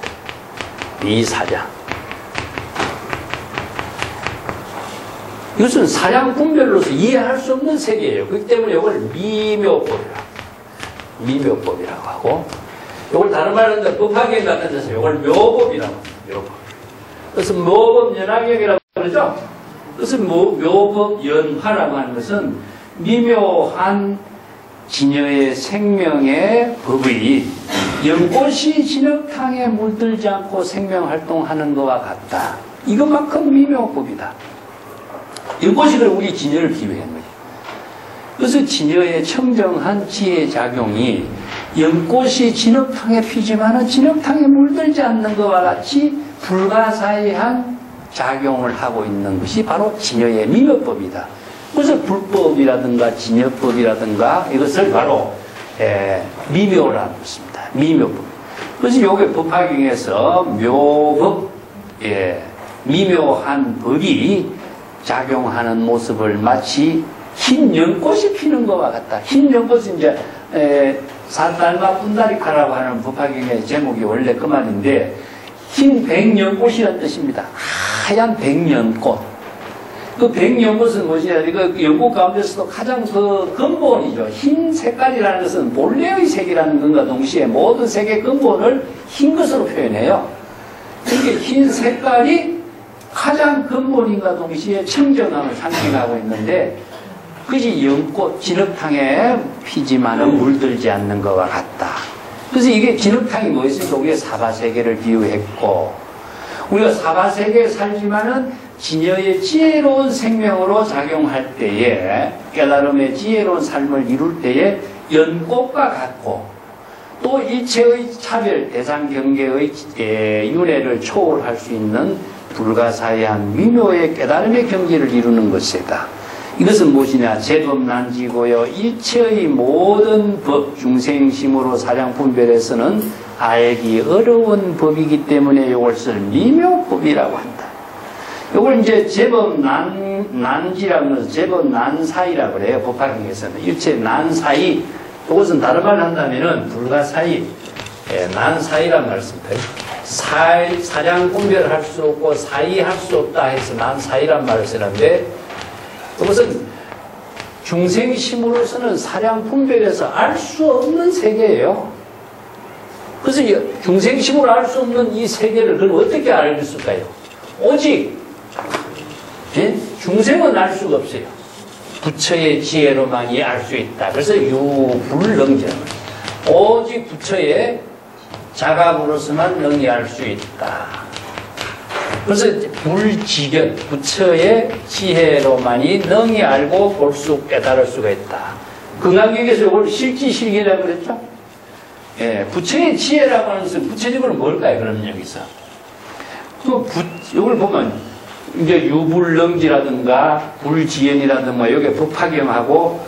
비사량. 이것은 사량 분별로서 이해할 수 없는 세계예요. 그렇기 때문에 이걸 미묘법이라고 하고, 이걸 다른 말로 법학에 같은 데서 이걸 묘법이라고 합니다. 묘법. 그래서 묘법 연화경이라고 그러죠. 그래서 묘법 연화라고 하는 것은 미묘한 진여의 생명의 법의 연꽃이 진흙탕에 물들지 않고 생명활동하는 것과 같다. 이것만큼 미묘법이다. 연꽃이 우리 진여를 비유한 거예요. 그래서 진여의 청정한 지혜 작용이 연꽃이 진흙탕에 피지만은 진흙탕에 물들지 않는 것과 같이 불가사의한 작용을 하고 있는 것이 바로 진여의 미묘법이다. 그래서 불법이라든가 진여법이라든가 이것을 바로 미묘라고 했습니다. 미묘법. 그래서 요게 법화경에서 묘법, 미묘한 법이 작용하는 모습을 마치 흰 연꽃이 피는 것과 같다. 흰 연꽃은 이제 산딸과 뿐다리카라고 하는 법화경의 제목이 원래 그 말인데 흰 백연꽃이라는 뜻입니다. 하얀 백연꽃. 그 백연꽃은 무엇이냐? 그 연꽃 가운데서도 가장 그 근본이죠. 흰 색깔이라는 것은 본래의 색이라는 것과 동시에 모든 색의 근본을 흰 것으로 표현해요. 그러니까 흰 색깔이 가장 근본인과 동시에 청정함을 상징하고 있는데 그것이 연꽃, 진흙탕에 피지만은 물들지 않는 것과 같다. 그래서 이게 진흙탕이 뭐였습니까? 우리가 사바세계를 비유했고 우리가 사바세계에 살지만은 진여의 지혜로운 생명으로 작용할 때에 깨달음의 지혜로운 삶을 이룰 때에 연꽃과 같고 또 일체의 차별, 대상 경계의 윤회를 초월할 수 있는 불가사의한 미묘의 깨달음의 경지를 이루는 것이다. 이것은 무엇이냐? 제법난지고요. 일체의 모든 법, 중생심으로 사량 분별해서는 알기 어려운 법이기 때문에 이것을 미묘법이라고 한다. 이걸 이제 제법 난지라고 해서 제법 난사이라고 그래요. 법화경에서는 일체 난사이 이것은 다른 말로 한다면은 불가사의, 난사이란 말씀입니다. 사량 분별할 수 없고 사의할 수 없다 해서 난사이란 말을 쓰는데, 이것은 중생심으로서는 사량 분별해서 알 수 없는 세계예요. 그래서 중생심으로 알 수 없는 이 세계를 그럼 어떻게 알 수 있을까요? 오직 중생은 알 수가 없어요. 부처의 지혜로만이 알 수 있다. 그래서 유불능지. 오직 부처의 자각으로서만 능히 알 수 있다. 그래서 불지견, 부처의 지혜로만이 능히 알고 볼 수, 깨달을 수가 있다. 금강경에서 이걸 실지실기라고 그랬죠? 예, 부처의 지혜라고 하는 것은 구체적으로 뭘까요? 그러면 여기서. 이걸 보면, 이제 유불능지라든가, 불지연이라든가, 여기 법화경하고,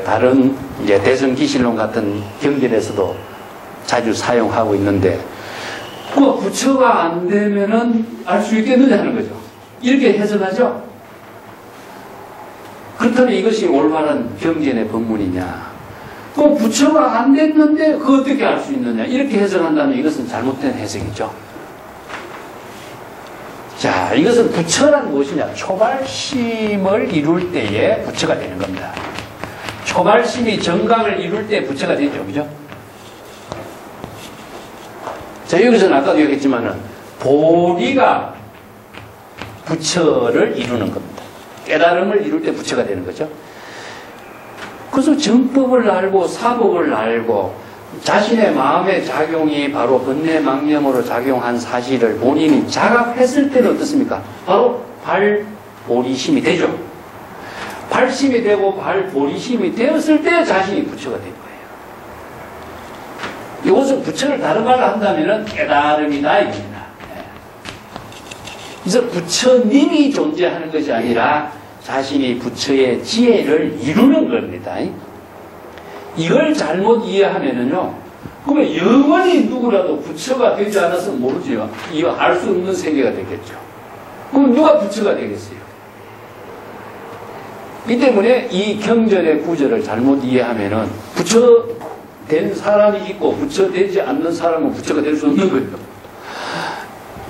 다른, 이제 대성기실론 같은 경전에서도 자주 사용하고 있는데, 부처가 안 되면은 알 수 있겠느냐 하는 거죠. 이렇게 해석하죠? 그렇다면 이것이 올바른 경전의 법문이냐? 부처가 안 됐는데 그거 어떻게 알 수 있느냐? 이렇게 해석한다면 이것은 잘못된 해석이죠. 자, 이것은 부처란 무엇이냐? 초발심을 이룰 때에 부처가 되는 겁니다. 초발심이 정강을 이룰 때 부처가 되죠. 그죠? 자, 여기서는 아까도 얘기했지만은, 보리가 부처를 이루는 겁니다. 깨달음을 이룰 때 부처가 되는 거죠. 그래서 정법을 알고, 사법을 알고, 자신의 마음의 작용이 바로 번뇌망념으로 작용한 사실을 본인이 자각했을 때는 어떻습니까? 바로 발보리심이 되죠. 발심이 되고 발보리심이 되었을 때 자신이 부처가 된 거예요. 이것은 부처를 다른 말로 한다면 깨달음이다 이겁니다. 그래서 부처님이 존재하는 것이 아니라 자신이 부처의 지혜를 이루는 겁니다. 이걸 잘못 이해하면은요, 그러면 영원히 누구라도 부처가 되지 않아서 모르지요. 이거 알 수 없는 세계가 되겠죠. 그럼 누가 부처가 되겠어요? 이 때문에 이 경전의 구절을 잘못 이해하면은 부처 된 사람이 있고 부처 되지 않는 사람은 부처가 될 수 없는 거예요.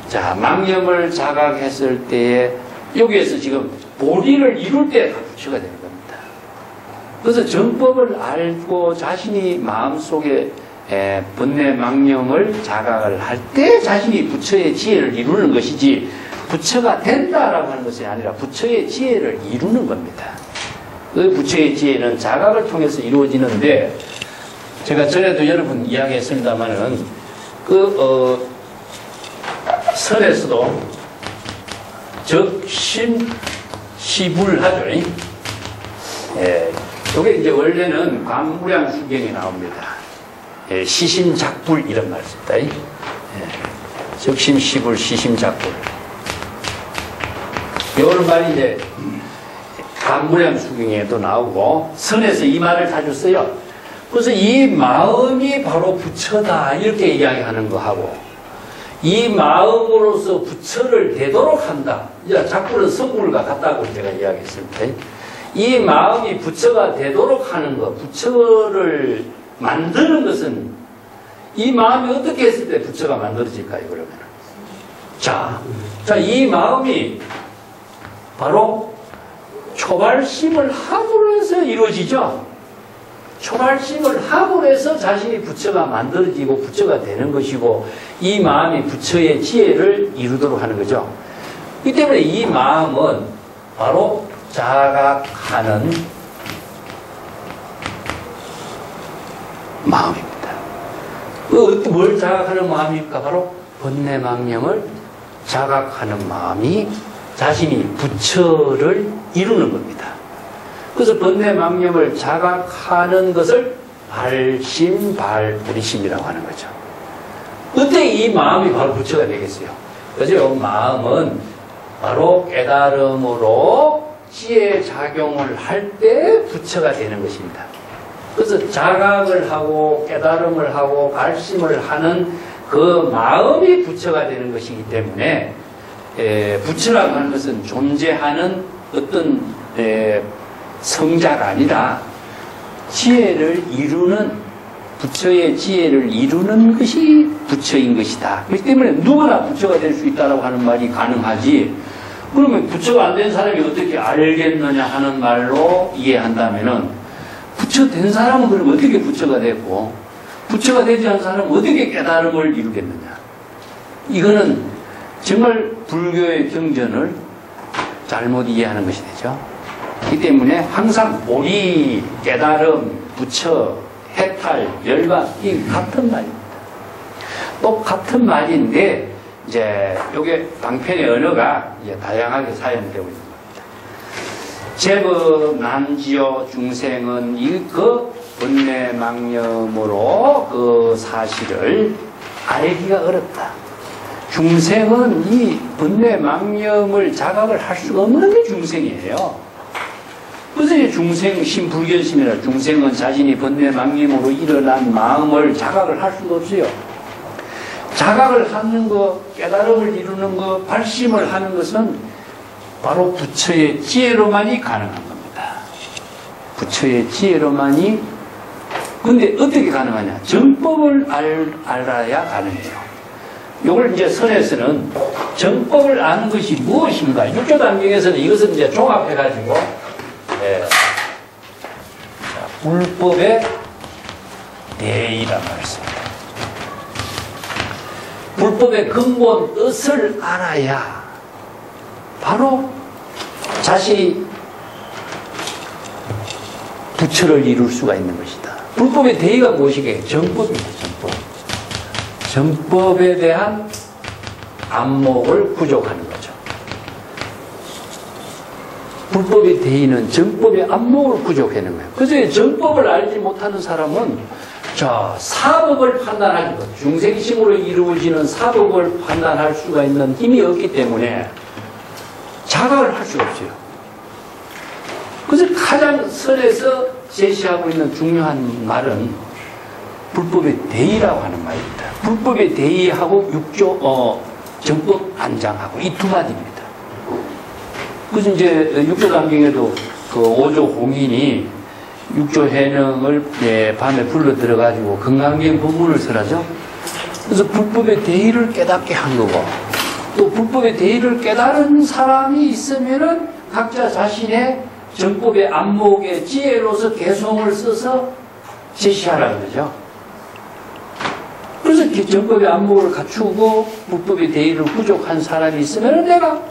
자, 망념을 자각했을 때에 여기에서 지금 보리를 이룰 때 부처가 되는 겁니다. 그래서 정법을 알고 자신이 마음속에 번뇌 망념을 자각을 할 때 자신이 부처의 지혜를 이루는 것이지, 부처가 된다라고 하는 것이 아니라 부처의 지혜를 이루는 겁니다. 그 부처의 지혜는 자각을 통해서 이루어지는데, 제가 전에도 여러분 이야기했습니다만은, 선에서도 적심시불하죠. 이게 이제 원래는 관무량 수경에 나옵니다. 시심작불 이런 말입니다. 적심시불, 시심작불. 이런 말이 이제 관무량 수경에도 나오고, 선에서 이 말을 자주 써요. 그래서 이 마음이 바로 부처다 이렇게 이야기하는 거하고, 이 마음으로서 부처를 되도록 한다. 작불은 성불과 같다고 제가 이야기했습니다. 이 마음이 부처가 되도록 하는 것, 부처를 만드는 것은, 이 마음이 어떻게 했을 때 부처가 만들어질까요, 그러면? 자, 이 마음이 바로 초발심을 함으로 해서 이루어지죠. 초발심을 함으로 해서 자신이 부처가 만들어지고 부처가 되는 것이고, 이 마음이 부처의 지혜를 이루도록 하는 거죠. 이 때문에 이 마음은 바로 자각하는 마음입니다. 뭘 자각하는 마음입니까? 바로 번뇌망념을 자각하는 마음이 자신이 부처를 이루는 겁니다. 그래서 번뇌망념을 자각하는 것을 발심, 발보리심이라고 하는 거죠. 어때 이 마음이 바로 부처가 되겠어요? 그죠? 마음은 바로 깨달음으로 지혜 작용을 할 때 부처가 되는 것입니다. 그래서 자각을 하고 깨달음을 하고 발심을 하는 그 마음이 부처가 되는 것이기 때문에, 부처라고 하는 것은 존재하는 어떤 성자가 아니라 지혜를 이루는, 부처의 지혜를 이루는 것이 부처인 것이다. 그렇기 때문에 누구나 부처가 될 수 있다고 하는 말이 가능하지. 그러면 부처가 안 된 사람이 어떻게 알겠느냐 하는 말로 이해한다면은, 부처 된 사람은 그럼 어떻게 부처가 됐고, 부처가 되지 않은 사람은 어떻게 깨달음을 이루겠느냐. 이거는 정말 불교의 경전을 잘못 이해하는 것이 되죠. 그렇기 때문에 항상 오리, 깨달음, 부처, 해탈, 열반, 이 같은 말입니다. 똑같은 말인데, 이제, 요게 방편의 언어가 이제 다양하게 사용되고 있는 겁니다. 제법 난지요 중생은 그 번뇌망념으로 그 사실을 알기가 어렵다. 중생은 이 번뇌망념을 자각을 할 수가 없는 게 중생이에요. 그래서 중생, 신불견심이라 중생은 자신이 번뇌망념으로 일어난 마음을 자각을 할 수가 없어요. 자각을 하는 것, 깨달음을 이루는 것, 발심을 하는 것은 바로 부처의 지혜로만이 가능한 겁니다. 부처의 지혜로만이. 근데 어떻게 가능하냐? 정법을 알아야 가능해요. 이걸 이제 선에서는 정법을 아는 것이 무엇인가? 육조단경에서는 이것을 이제 종합해가지고, 불법의 대의란 말을 씁니다. 불법의 근본 뜻을 알아야 바로 자신이 부처를 이룰 수가 있는 것이다. 불법의 대의가 무엇이게? 정법입니다. 정법. 정법에 대한 안목을 부족하는 거죠. 불법의 대의는 정법의 안목을 부족하는 거예요. 그래서 정법을 알지 못하는 사람은 자, 사법을 판단할 것, 중생심으로 이루어지는 사법을 판단할 수가 있는 힘이 없기 때문에 자각을 할 수가 없어요. 그래서 가장 선에서 제시하고 있는 중요한 말은 불법의 대의라고 하는 말입니다. 불법의 대의하고 정법 안장하고 이 두 마디입니다. 그래서 이제 육조단경에도 그 오조 공인이 육조 해능을 밤에 불러 들어가지고 건강경 법문을 설하죠. 그래서 불법의 대의를 깨닫게 한 거고, 또 불법의 대의를 깨달은 사람이 있으면은 각자 자신의 정법의 안목의 지혜로서 개성을 써서 제시하라 그러죠. 그래서 정법의 안목을 갖추고 불법의 대의를 부족한 사람이 있으면 내가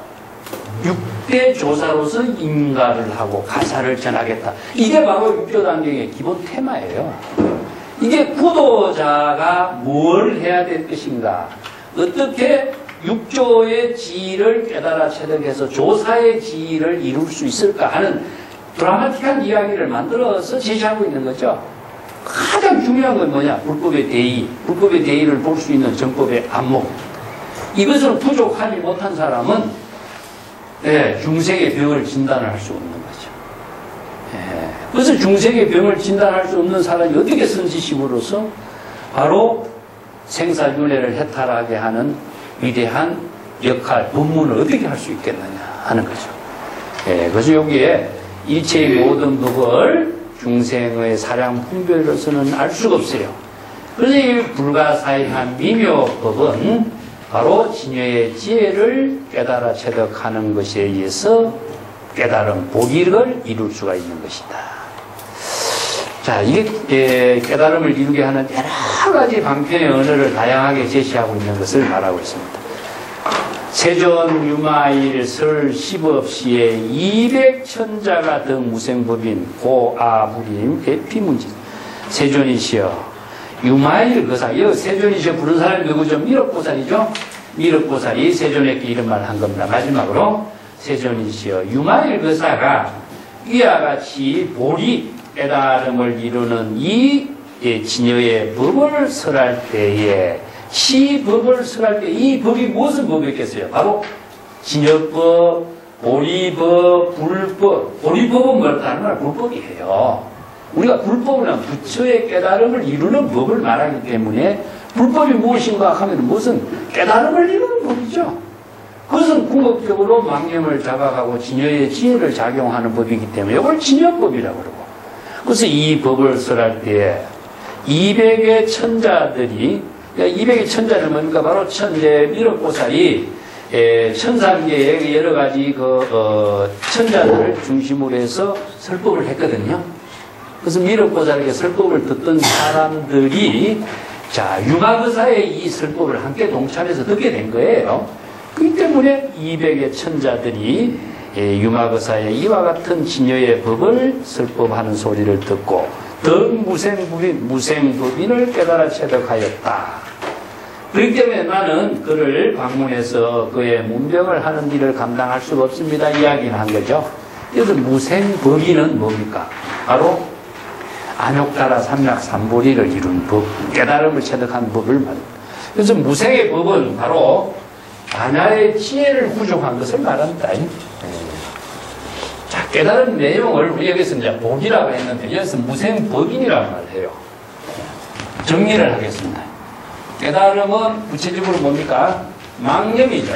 6대 조사로서 인가를 하고 가사를 전하겠다. 이게 바로 육조단경의 기본 테마예요. 이게 구도자가 뭘 해야 될 것인가, 어떻게 육조의 지위를 깨달아 체득해서 조사의 지위를 이룰 수 있을까 하는 드라마틱한 이야기를 만들어서 제시하고 있는 거죠. 가장 중요한 건 뭐냐? 불법의 대의, 불법의 대의를 볼 수 있는 정법의 안목. 이것을 부족하지 못한 사람은 중생의 병을 진단을 할 수 없는 거죠. 그래서 중생의 병을 진단할 수 없는 사람이 어떻게 선지식으로서 바로 생사윤회를 해탈하게 하는 위대한 역할, 법문을 어떻게 할 수 있겠느냐 하는 거죠. 그래서 여기에 일체의 모든 법을 중생의 사량 분별로서는 알 수가 없어요. 그래서 이 불가사의한 미묘법은 바로 진여의 지혜를 깨달아 체득하는 것에 의해서 깨달음, 보기를 이룰 수가 있는 것이다. 자, 이게 깨달음을 이루게 하는 여러 가지 방편의 언어를 다양하게 제시하고 있는 것을 말하고 있습니다. 세존 유마일 설 십업시에 200천자가 더 무생법인 고아부림 에피문지 세존이시여 유마일 거사, 이 세존이시여 부른 사람이 누구죠? 미륵보살이죠? 미륵보살이 세존에게 이런 말을 한 겁니다. 마지막으로 세존이시여 유마일 거사가 이와 같이 보리 깨달음을 이루는 이 진여의 법을 설할 때에 시법을 설할 때 이 법이 무슨 법이겠어요? 바로 진여법, 보리법, 불법. 보리법은 뭘 다른 말 불법이에요. 우리가 불법은 부처의 깨달음을 이루는 법을 말하기 때문에 불법이 무엇인가 하면 무슨 깨달음을 이루는 법이죠. 그것은 궁극적으로 망념을 자각하고 진여의 지혜를 작용하는 법이기 때문에 이걸 진여법이라고 그러고, 그래서 이 법을 설할 때 200의 천자들이, 200의 천자는 뭡니까? 바로 천재 미륵보살이 천상계의 여러 가지 천자들을 중심으로 해서 설법을 했거든요. 그래서 미륵보살에게 설법을 듣던 사람들이 자, 유마거사의 이 설법을 함께 동참해서 듣게 된 거예요. 그렇기 때문에 200의 천자들이 유마거사의 이와 같은 진여의 법을 설법하는 소리를 듣고 무생법인을 깨달아 체득하였다. 그렇기 때문에 나는 그를 방문해서 그의 문병을 하는 일을 감당할 수가 없습니다. 이야기는 한 거죠. 그래서 무생법인은 뭡니까? 바로 안욕따라 삼락삼보리를 이룬 법, 깨달음을 체득한 법을 말합니다. 그래서 무생의 법은 바로 반야의 지혜를 부족한 것을 말합니다. 자, 깨달은 내용을 우리 여기서 이제 복이라고 했는데 여기서 무생법인이라고 말을 해요. 정리를 하겠습니다. 깨달음은 구체적으로 뭡니까? 망념이죠.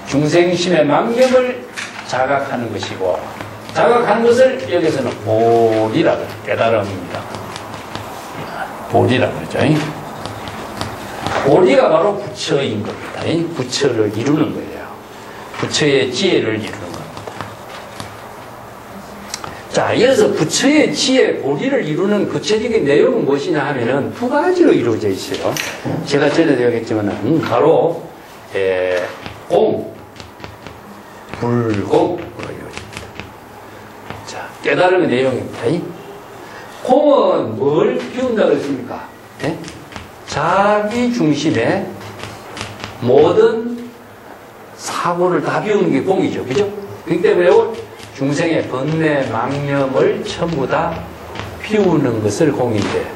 중생심의 망념을 자각하는 것이고, 자각하는 것을 여기서는 보리라고 해요. 깨달음입니다. 보리라고 하죠. 보리가 바로 부처인 겁니다. 부처를 이루는 거예요. 부처의 지혜를 이루는 겁니다. 자, 여기서 부처의 지혜, 보리를 이루는 구체적인 내용은 무엇이냐 하면은 두 가지로 이루어져 있어요. 제가 전에도 얘기했지만, 바로, 공, 불공으로 이루어집니다. 자, 깨달음의 내용입니다. 공은 뭘 비운다고 했습니까? 네? 자기 중심의 모든 사고를 다 비우는 게 공이죠. 그죠? 그렇기 때문에 중생의 번뇌, 망념을 전부 다 비우는 것을 공인데,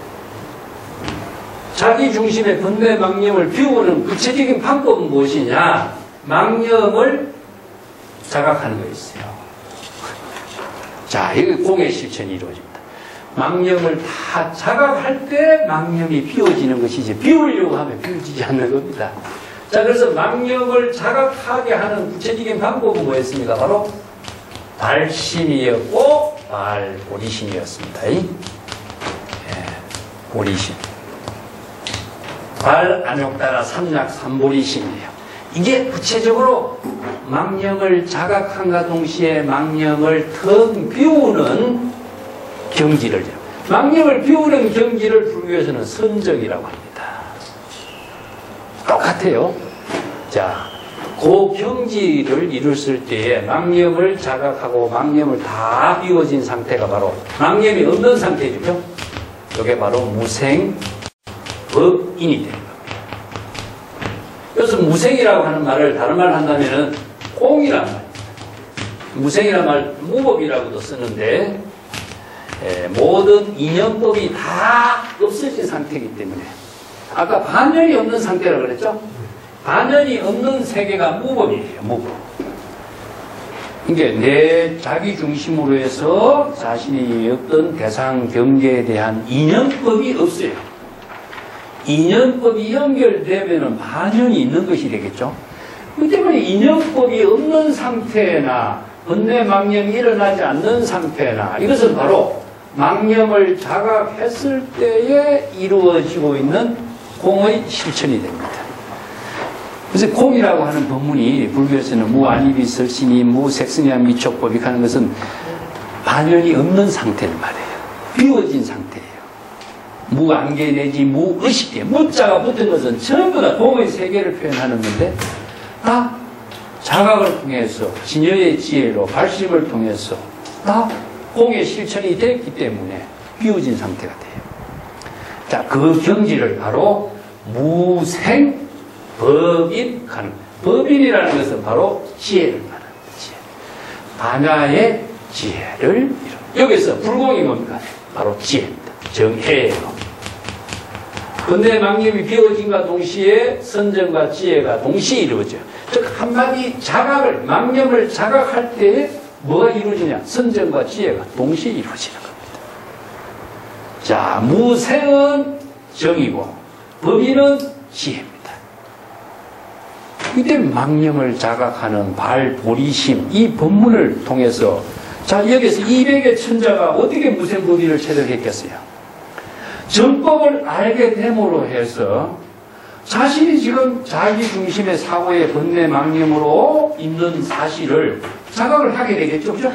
자기 중심의 번뇌, 망념을 비우는 구체적인 방법은 무엇이냐? 망념을 자각하는 거였어요. 자, 여기 공의 실천이 이루어집니다. 망념을 다 자각할 때 망념이 비워지는 것이지, 비우려고 하면 비워지지 않는 겁니다. 자, 그래서 망념을 자각하게 하는 구체적인 방법은 뭐였습니까? 바로 발심이었고 발보리심이었습니다. 보리심. 발안욕따라 삼락삼보리심이에요. 이게 구체적으로 망념을 자각함과 동시에 망념을 텅 비우는 경지를, 망념을 비우는 경지를 불교에서는 선정이라고 합니다. 똑같아요. 자, 그 경지를 이뤘을 때에 망념을 자각하고 망념을 다 비워진 상태가 바로 망념이 없는 상태죠. 이게 바로 무생법인이 되는 겁니다. 그래서 무생이라고 하는 말을 다른 말로 한다면은 공이란 말입니다. 무생이란 말 무법이라고도 쓰는데, 모든 인연법이 다 없어진 상태이기 때문에, 아까 반연이 없는 상태라고 그랬죠? 반연이 없는 세계가 무법이에요. 무법. 그러니까 내 자기 중심으로 해서 자신이 어떤 대상 경계에 대한 인연법이 없어요. 인연법이 연결되면 반연이 있는 것이 되겠죠. 그 때문에 인연법이 없는 상태나 번뇌 망념이 일어나지 않는 상태나, 이것은 바로 망념을 자각했을 때에 이루어지고 있는 공의 실천이 됩니다. 그래서 공이라고 하는 법문이 불교에서는 무아니비설신이 무색승이한 미촉법이 하는 것은 반연이 없는 상태를 말해요. 비워진 상태예요. 무안개 내지 무의식이에요. 무자가 붙은 것은 전부 다 공의 세계를 표현하는 건데, 다 자각을 통해서 진여의 지혜로 발심을 통해서 다 공의 실천이 됐기 때문에 비워진 상태가 돼요. 자, 그 경지를 바로 무생법인 가는, 법인이라는 것은 바로 지혜를 말하는 지혜. 반야의 지혜를 이룬. 여기서 불공이 뭡니까? 바로 지혜입니다. 정해예요. 근데 망념이 비워진과 동시에 선정과 지혜가 동시에 이루어져요. 즉 한마디 자각을, 망념을 자각할 때에 뭐가 이루어지냐? 선정과 지혜가 동시에 이루어지는 겁니다. 자, 무생은 정이고 법인은 지혜입니다. 이때 망념을 자각하는 발보리심, 이 법문을 통해서 자, 여기서 200의 천자가 어떻게 무생법인을 체득했겠어요? 정법을 알게 됨으로 해서 자신이 지금 자기 중심의 사고의 번뇌 망념으로 있는 사실을 자각을 하게 되겠죠, 그죠?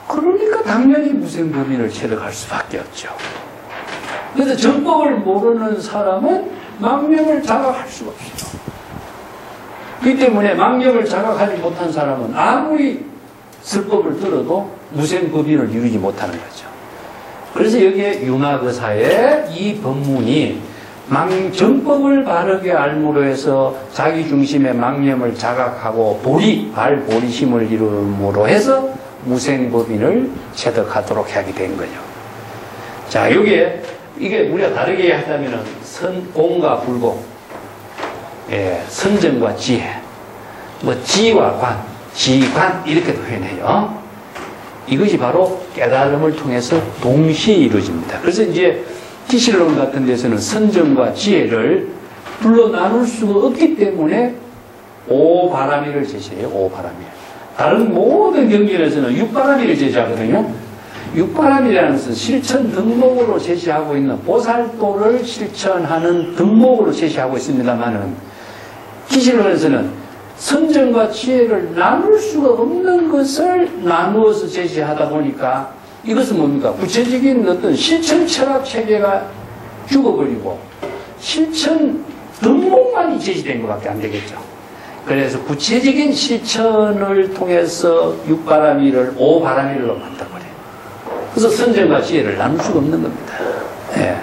그러니까 당연히 무생법인을 체득할 수밖에 없죠. 그래서 정법을 모르는 사람은 망념을 자각할 수가 없어요. 그렇기 때문에 망념을 자각하지 못한 사람은 아무리 설법을 들어도 무생법인을 이루지 못하는 거죠. 그래서 여기에 융합의사의 이 법문이 정법을 바르게 알므로 해서 자기 중심의 망념을 자각하고 발보리심을 이룸으로 해서 무생법인을 체득하도록 하게 된 거죠. 자, 이게 우리가 다르게 하자면은 공과 불공, 선정과 지혜, 지와 관, 지관 이렇게 표현해요. 이것이 바로 깨달음을 통해서 동시에 이루어집니다. 그래서 이제 기실론 같은 데서는 선정과 지혜를 불러 나눌 수가 없기 때문에 오바라미를 제시해요. 오바라미. 다른 모든 경전에서는 육바라미를 제시하거든요. 육바라미라는 것은 실천 덕목으로 제시하고 있는 보살도를 실천하는 덕목으로 제시하고 있습니다만은 기실론에서는 선정과 지혜를 나눌 수가 없는 것을 나누어서 제시하다 보니까 이것은 뭡니까? 구체적인 어떤 실천 철학 체계가 죽어버리고 실천 덕목만이 제시된 것밖에 안 되겠죠. 그래서 구체적인 실천을 통해서 육바라미를 오바라미로 만들어버려요. 그래서 선정과 지혜를 나눌 수가 없는 겁니다. 예.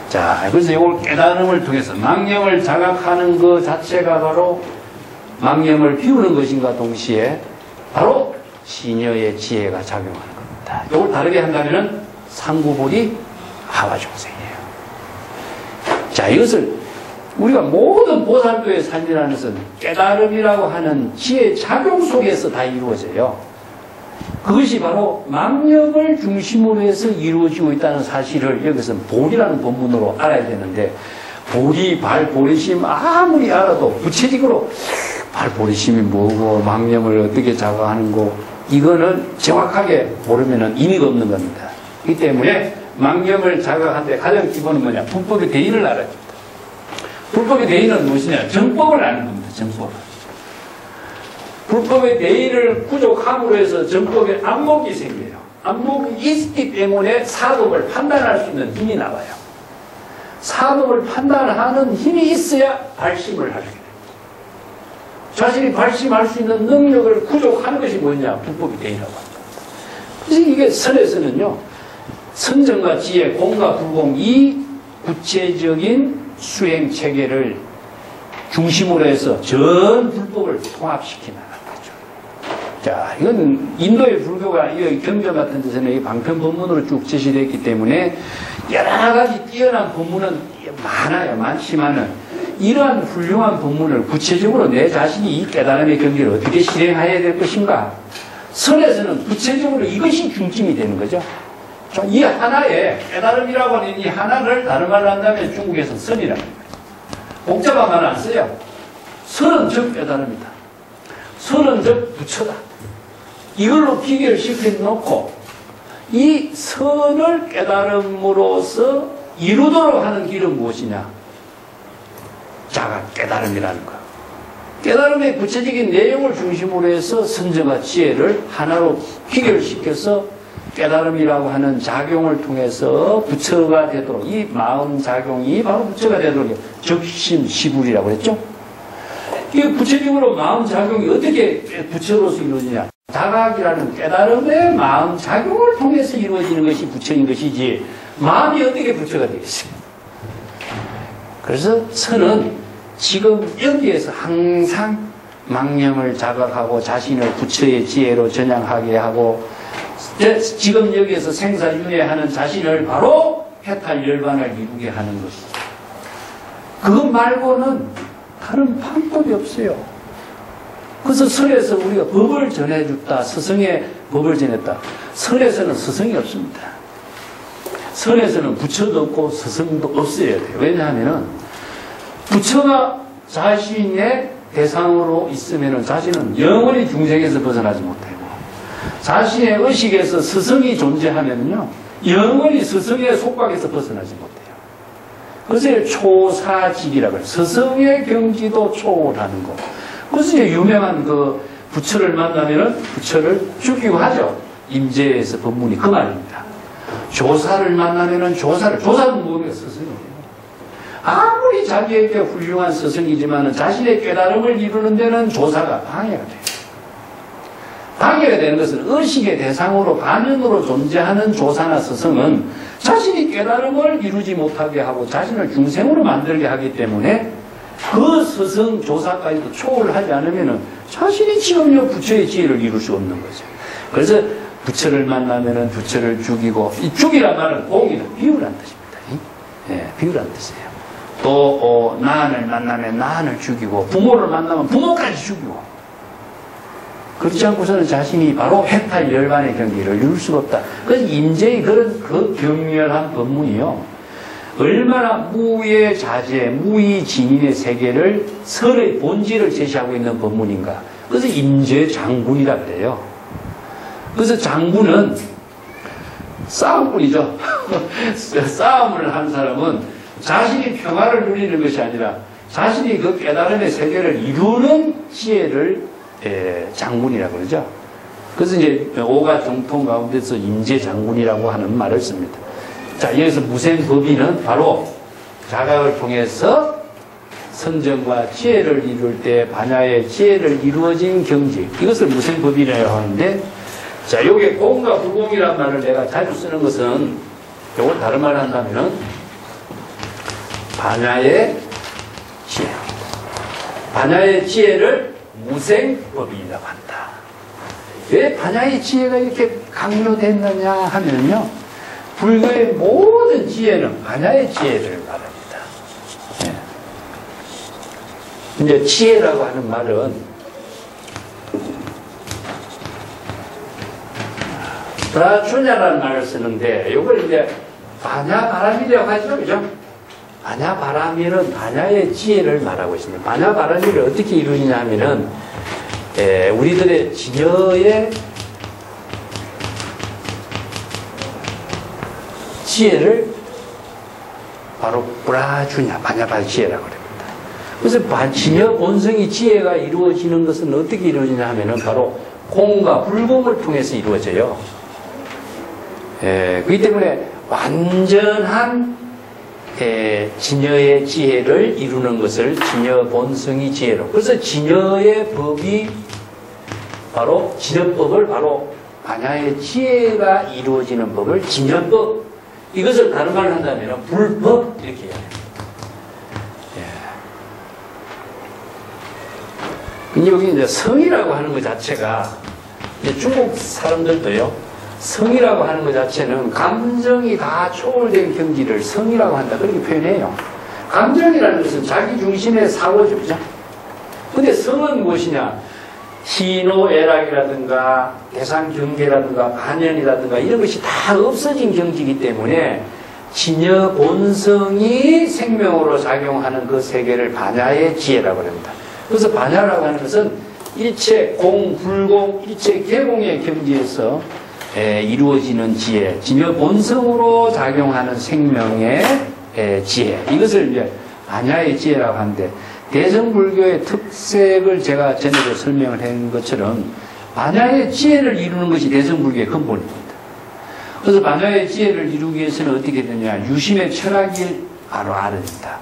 자, 그래서 이걸 깨달음을 통해서 망념을 자각하는 것 자체가 바로 망념을 비우는 것인가 동시에 바로 시녀의 지혜가 작용하는 겁니다. 이걸 다르게 한다면 상구불이 하와중생이에요. 자, 이것을 우리가 모든 보살도의 삶이라는 것은 깨달음이라고 하는 지혜 작용 속에서 다 이루어져요. 그것이 바로 망념을 중심으로 해서 이루어지고 있다는 사실을 여기서 보리라는 본문으로 알아야 되는데 보리, 발보리심 아무리 알아도 구체적으로 발보리심이 뭐고 망념을 어떻게 자각하는 거 이거는 정확하게 모르면 의미가 없는 겁니다. 그렇기 때문에 망념을 자각하는데 가장 기본은 뭐냐? 불법의 대의를 알아야 됩니다. 불법의 대의는 무엇이냐? 정법을 아는 겁니다. 정법을. 불법의 대의를 부족함으로 해서 정법의 안목이 생겨요. 안목이 있기 때문에 사법을 판단할 수 있는 힘이 나와요. 사법을 판단하는 힘이 있어야 발심을 하게 돼요. 자신이 발심할 수 있는 능력을 부족하는 것이 뭐냐? 불법의 대의라고 합니다. 그래서 이게 선에서는요, 선정과 지혜, 공과 불공, 이 구체적인 수행 체계를 중심으로 해서 전 불법을 통합시키는 거죠. 자, 이건 인도의 불교가 이 경전 같은 데서는 이 방편 법문으로 쭉 제시되어 있기 때문에 여러 가지 뛰어난 법문은 많아요. 많지만은 이러한 훌륭한 법문을 구체적으로 내 자신이 이 깨달음의 경지를 어떻게 실행해야 될 것인가? 선에서는 구체적으로 이것이 중심이 되는 거죠. 이 하나에 깨달음이라고 하는 이 하나를 다른 말로 한다면 중국에서 선이라고 합니다. 복잡한 말은 안 써요. 선은 즉 깨달음이다. 선은 즉 부처다. 이걸로 비교를 시켜놓고 이 선을 깨달음으로써 이루도록 하는 길은 무엇이냐? 자각 깨달음이라는 거. 깨달음의 구체적인 내용을 중심으로 해서 선정과 지혜를 하나로 비결시켜서 깨달음이라고 하는 작용을 통해서 부처가 되도록 이 마음 작용이 바로 부처가 되도록 적심시불이라고 그랬죠. 이게 구체적으로 마음 작용이 어떻게 부처로서 이루어지냐? 자각이라는 깨달음의 마음 작용을 통해서 이루어지는 것이 부처인 것이지 마음이 어떻게 부처가 되겠어요? 그래서 선은 지금 여기에서 항상 망념을 자각하고 자신을 부처의 지혜로 전향하게 하고 지금 여기에서 생사윤회하는 자신을 바로 해탈 열반을 이루게 하는 것이죠. 그것 말고는 다른 방법이 없어요. 그래서 설에서 우리가 법을 전해줬다. 스승의 법을 전했다. 설에서는 스승이 없습니다. 설에서는 부처도 없고 스승도 없어야 돼요. 왜냐하면 부처가 자신의 대상으로 있으면 자신은 영원히 중생에서 벗어나지 못하고 자신의 의식에서 스승이 존재하면요, 영원히 스승의 속박에서 벗어나지 못해요. 그래서 초사직이라고 해요. 스승의 경지도 초월하는 거. 그래서 유명한 그 부처를 만나면은 부처를 죽이고 하죠. 임재에서 법문이 그 말입니다. 조사를 만나면은 조사는 뭐예요? 스승이에요. 아무리 자기에게 훌륭한 스승이지만은 자신의 깨달음을 이루는 데는 조사가 방해가 돼요. 방해가 되는 것은 의식의 대상으로 반연으로 존재하는 조사나 스승은 자신이 깨달음을 이루지 못하게 하고 자신을 중생으로 만들게 하기 때문에 그 스승 조사까지도 초월하지 않으면은 자신이 지금요 부처의 지혜를 이룰 수 없는 거죠. 그래서 부처를 만나면은 부처를 죽이고, 이 죽이란 말은 공이나 비유란 뜻입니다. 예, 비유란 뜻이에요. 또 나한을 만나면 나한을 죽이고, 부모를 만나면 부모까지 죽이고, 그렇지 않고서는 자신이 바로 해탈 열반의 경지를 이룰 수가 없다. 그래서 임재의 그런 그 격렬한 법문이요, 얼마나 무의 자재, 무의 진인의 세계를 설의 본질을 제시하고 있는 법문인가. 그래서 임재 장군이라 그래요. 그래서 장군은 싸움꾼이죠. 싸움을 한 사람은 자신이 평화를 누리는 것이 아니라 자신이 그 깨달음의 세계를 이루는 지혜를 장군이라고 그러죠. 그래서 이제 오가 정통 가운데서 임재 장군이라고 하는 말을 씁니다. 자, 여기서 무생법인은 바로 자각을 통해서 선정과 지혜를 이룰 때 반야의 지혜를 이루어진 경지, 이것을 무생법인이라고 하는데, 자, 요게 공과 불공이라는 말을 내가 자주 쓰는 것은, 요걸 다른 말로 한다면은 반야의 지혜, 반야의 지혜를 무생법인이라고 한다. 왜 반야의 지혜가 이렇게 강조됐느냐 하면요, 불교의 모든 지혜는 반야의 지혜를 말합니다. 네. 이제 지혜라고 하는 말은 브라추냐라는 말을 쓰는데, 이걸 이제 반야바람이라고 하죠, 그죠? 반야바람이는 반야의 지혜를 말하고 있습니다. 반야바람이를 어떻게 이루느냐 하면은, 우리들의 진여의 지혜를 바로 브라주냐, 반야바람 지혜라고 합니다. 그래서 진여 본성이 지혜가 이루어지는 것은 어떻게 이루어지냐 하면은 바로 공과 불공을 통해서 이루어져요. 그렇기 때문에 완전한 진여의 지혜를 이루는 것을 진여 본성이 지혜로. 그래서 진여의 법이 바로 진여법을 바로 반야의 지혜가 이루어지는 법을 진여법, 이것을 다른 말로 한다면 불법, 이렇게 이야기합니다. 근데 여기 이제 성이라고 하는 것 자체가, 이제 중국 사람들도요, 성이라고 하는 것 자체는 감정이 다 초월된 경지를 성이라고 한다, 그렇게 표현해요. 감정이라는 것은 자기 중심의 사고죠, 그죠? 근데 성은 무엇이냐? 희노애락이라든가 대상경계라든가 반연이라든가 이런 것이 다 없어진 경지이기 때문에 진여 본성이 생명으로 작용하는 그 세계를 반야의 지혜라고 합니다. 그래서 반야라고 하는 것은 일체 공, 불공, 일체 개공의 경지에서 이루어지는 지혜, 진여 본성으로 작용하는 생명의 지혜, 이것을 이제 반야의 지혜라고 하는데, 대乘불교의 특색을 제가 전에도 설명을 한 것처럼 반야의 지혜를 이루는 것이 대乘불교의 근본입니다. 그래서 반야의 지혜를 이루기 위해서는 어떻게 되냐, 유심의 철학이 바로 아릅니다.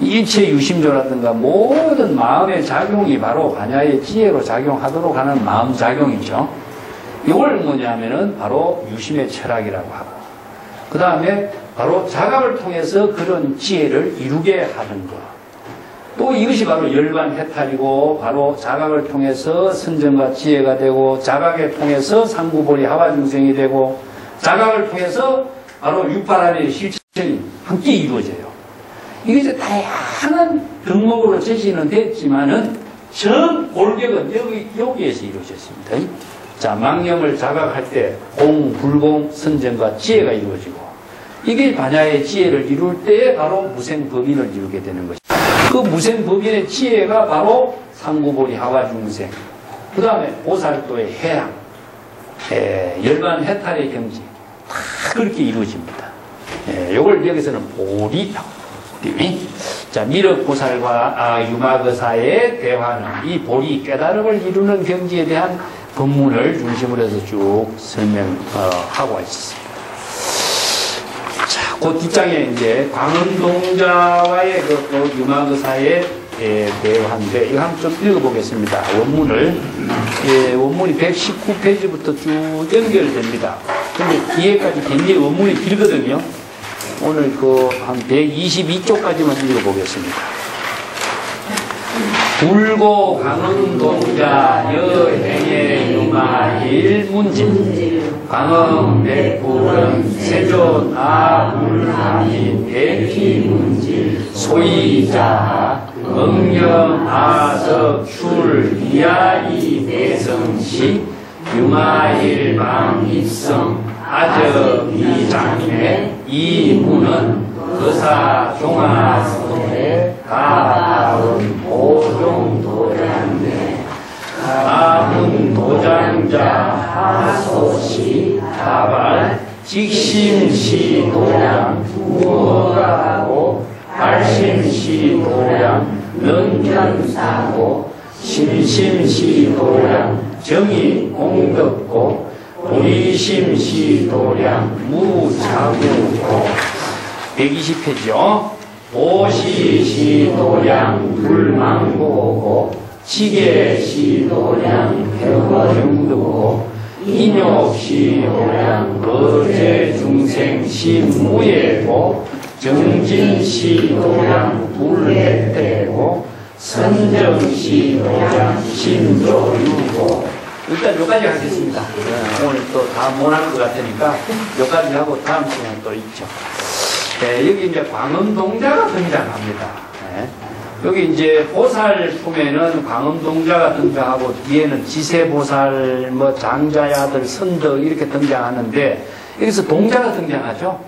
일체 유심조라든가 모든 마음의 작용이 바로 반야의 지혜로 작용하도록 하는 마음 작용이죠. 이걸 뭐냐면은 바로 유심의 철학이라고 하고, 그 다음에 바로 자각을 통해서 그런 지혜를 이루게 하는 것. 또 이것이 바로 열반 해탈이고, 바로 자각을 통해서 선정과 지혜가 되고, 자각을 통해서 상구보리 하와중생이 되고, 자각을 통해서 바로 육파란의 실천이 함께 이루어져요. 이게 이제 다양한 덕목으로 제시는 됐지만은 전 골격은 여기에서 이루어졌습니다. 자, 망념을 자각할 때 공, 불공, 선정과 지혜가 이루어지고, 이게 반야의 지혜를 이룰 때 바로 무생법인을 이루게 되는 것입니다. 그 무생법인의 지혜가 바로 상구보리 하와중생, 그 다음에 보살도의 해양, 열반 해탈의 경지 다 그렇게 이루어집니다. 요걸 여기서는 보리라고. 자, 미륵보살과 유마거사의 대화는 이 보리 깨달음을 이루는 경지에 대한 법문을 중심으로 해서 쭉 설명하고 있습니다. 자, 그 뒷장에 이제 광음동자와의 그 유마거사의 대화인데 이거 한번 좀 읽어보겠습니다. 원문을. 원문이 119페이지부터 쭉 연결됩니다. 근데 뒤에까지 굉장히 원문이 길거든요. 오늘 한 122쪽까지만 읽어보겠습니다. 불고 광음동자 여행의 유마일 문진 광음 백불은 세존 아불하민 백희문질 소이자 응영 아석 출 미야이 대성시 유마일 방입성 아적 이장래 이문은 거사 종아선에 가은 보종도량내 가문 도장자 하소시 다발 직심시 도량 무어가고 발심시 도량 능견사고 심심시 도량 정의 공덕고 보리심시 도량 무자구고 120페이지요. 보시시 도량 불망고고 지게시 도량 해거정도고 인욕시 도량 거제 중생 심무예고 정진시 도량 불해대고 선정시 도량 심조유고. 일단 여기까지 하겠습니다. 오늘 또 다 못할 것 같으니까 여기까지 하고 다음 시간에 또 있죠. 여기 이제 광음동자가 등장합니다. 여기 이제 보살품에는 광음동자가 등장하고 뒤에는 지세보살, 장자야들, 선덕 이렇게 등장하는데 여기서 동자가 등장하죠.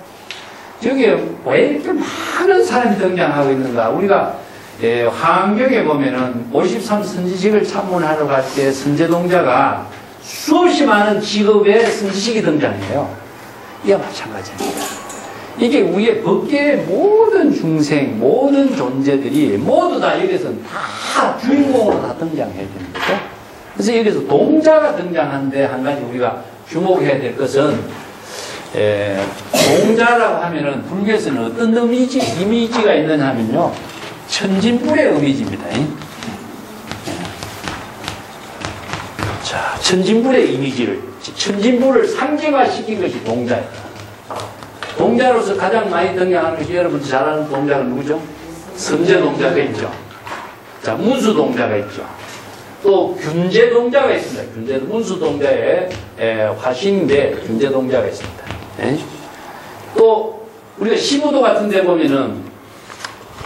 저기 왜 이렇게 많은 사람이 등장하고 있는가? 우리가 화엄경에 보면은 53 선지식을 참문하러 갈 때 선제동자가 수없이 많은 직업의 선지식이 등장해요. 이게 마찬가지입니다. 이게 우리의 법계의 모든 중생, 모든 존재들이 모두 다 여기서는 다 주인공으로 다 등장해야 되는 거죠. 그래서 여기서 동자가 등장하는데 한 가지 우리가 주목해야 될 것은 동자라고 하면은 불교에서는 어떤 이미지가 있느냐 하면요. 천진불의 이미지입니다. 자, 천진불의 이미지를, 천진불을 상징화시킨 것이 동자예요. 동자로서 가장 많이 등장하는 것이 여러분들 잘 아는 동자가 누구죠? 선제동자가 있죠. 자, 문수동자가 있죠. 또 균제동자가 있습니다. 문수동자의 화신인데 균제동자가 있습니다. 또 우리가 시부도 같은 데 보면은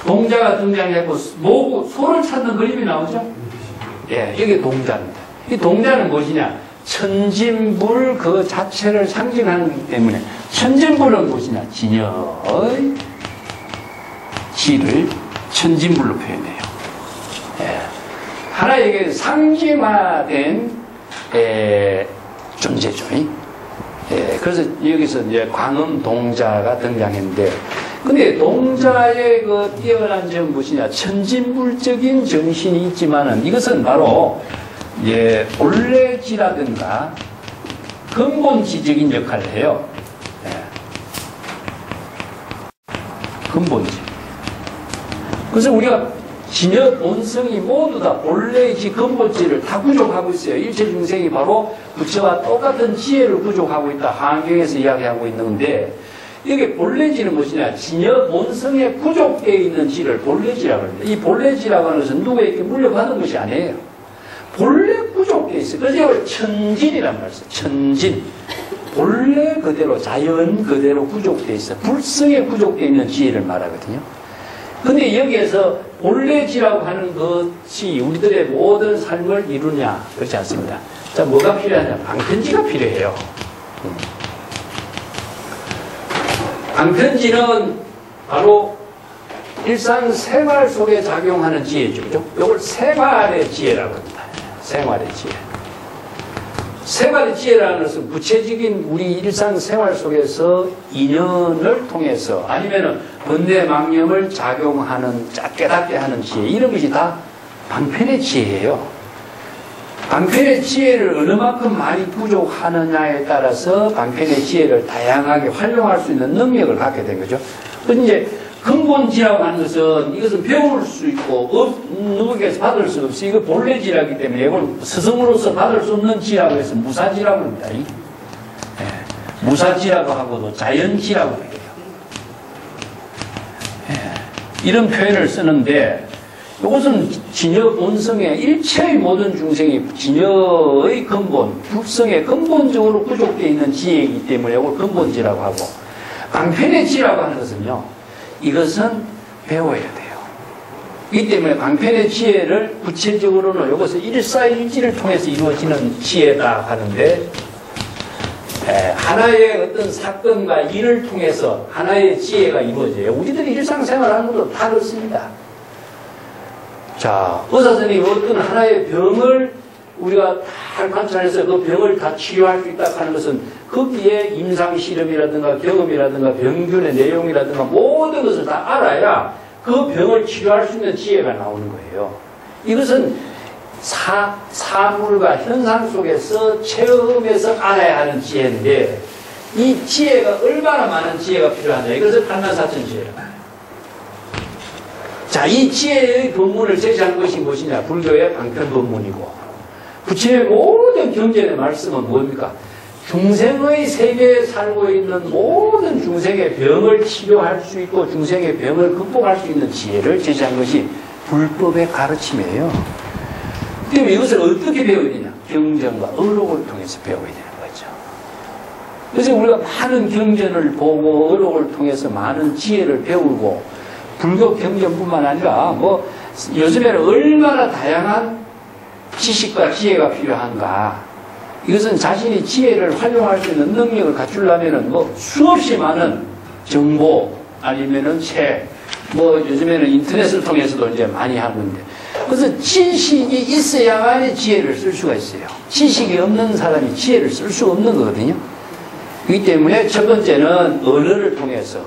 동자가 등장하고 소를 찾는 그림이 나오죠? 이게 동자입니다. 이 동자는 무엇이냐? 천진불 그 자체를 상징하기 때문에 천진불은 무엇이냐? 진여의 지를 천진불로 표현해요. 하나에게 상징화된 존재죠. 그래서 여기서 이제 광음동자가 등장했는데 근데 동자의 그 뛰어난 점은 무엇이냐? 천진불적인 정신이 있지만은 이것은 바로 본래지라든가 근본지적인 역할을 해요. 근본지. 그래서 우리가 진여 본성이 모두 다 본래의 지 근본지를 다 구족하고 있어요. 일체 중생이 바로 부처와 똑같은 지혜를 구족하고 있다. 한경에서 이야기하고 있는데 이게 본래지는 무엇이냐? 진여 본성에 구족되어 있는 지를 본래지라고 합니다. 이 본래지라고 하는 것은 누구에게 물려받은 것이 아니에요. 본래 구족되어 있어요. 그래서 이걸 천진이란 말이에요. 천진. 본래 그대로, 자연 그대로 구족되어 있어요. 불성에 구족되어 있는 지혜를 말하거든요. 근데 여기에서 본래지라고 하는 것이 우리들의 모든 삶을 이루냐? 그렇지 않습니다. 자, 뭐가 필요하냐? 방편지가 필요해요. 방편지는 바로 일상생활 속에 작용하는 지혜죠. 이걸 생활의 지혜라고 합니다. 생활의 지혜. 생활의 지혜라는 것은 구체적인 우리 일상생활 속에서 인연을 통해서 아니면은 번뇌망념을 작용하는, 깨닫게 하는 지혜, 이런 것이 다 방편의 지혜예요. 방편의 지혜를 어느 만큼 많이 부족하느냐에 따라서 방편의 지혜를 다양하게 활용할 수 있는 능력을 갖게 된 거죠. 그래서 이제 근본지라고 하는 것은 이것은 배울 수 있고 누구에게서 받을 수 없이 이거 본래 지라기 때문에 이걸 스승으로서 받을 수 없는 지라고 해서 무사지라고 합니다. 무사지라고 하고도 자연지라고 해요. 이런 표현을 쓰는데 이것은 진여 본성의 일체의 모든 중생이 진여의 근본, 불성의 근본적으로 부족되어 있는 지혜이기 때문에 이걸 근본지라고 하고, 방편의 지라고 하는 것은요, 이것은 배워야 돼요. 이 때문에 방편의 지혜를 구체적으로는 이것은 일사일지를 통해서 이루어지는 지혜다 하는데, 하나의 어떤 사건과 일을 통해서 하나의 지혜가 이루어져요. 우리들이 일상생활하는 것도 다 그렇습니다. 자, 의사 선생님이 어떤 하나의 병을 우리가 잘 관찰해서 그 병을 다 치료할 수 있다 하는 것은 거기에 임상실험이라든가 경험이라든가 병균의 내용이라든가 모든 것을 다 알아야 그 병을 치료할 수 있는 지혜가 나오는 거예요. 이것은 사물과 현상 속에서 체험해서 알아야 하는 지혜인데, 이 지혜가 얼마나 많은 지혜가 필요하냐, 이것을 판단사천지혜라고 해요. 자, 이 지혜의 본문을 제시한 것이 무엇이냐? 불교의 방편본문이고, 부처의 모든 경전의 말씀은 뭡니까? 중생의 세계에 살고 있는 모든 중생의 병을 치료할 수 있고 중생의 병을 극복할 수 있는 지혜를 제시한 것이 불법의 가르침이에요. 그럼 이것을 어떻게 배워야 되냐? 경전과 어록을 통해서 배워야 되는 거죠. 그래서 우리가 많은 경전을 보고 어록을 통해서 많은 지혜를 배우고, 불교 경전뿐만 아니라 요즘에는 얼마나 다양한 지식과 지혜가 필요한가. 이것은 자신이 지혜를 활용할 수 있는 능력을 갖추려면은 수없이 많은 정보 아니면은 책, 요즘에는 인터넷을 통해서도 이제 많이 하는데, 그래서 지식이 있어야만이 지혜를 쓸 수가 있어요. 지식이 없는 사람이 지혜를 쓸 수 없는 거거든요. 그렇기 때문에 첫 번째는 언어를 통해서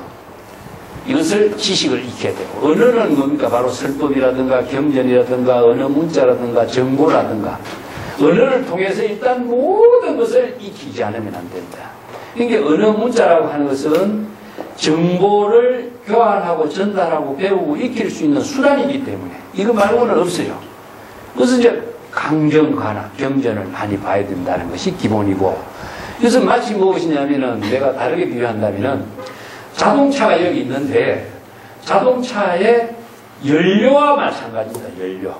이것을 지식을 익혀야 되고, 언어는 뭡니까? 바로 설법이라든가 경전이라든가 언어 문자라든가 정보라든가, 언어를 통해서 일단 모든 것을 익히지 않으면 안 된다. 그러니까 언어 문자라고 하는 것은 정보를 교환하고 전달하고 배우고 익힐 수 있는 수단이기 때문에 이거 말고는 없어요. 그래서 이제 강정가나 경전을 많이 봐야 된다는 것이 기본이고, 그래서 마치 무엇이냐면은 내가 다르게 비유한다면은 자동차가 여기 있는데 자동차의 연료와 마찬가지입니다. 연료.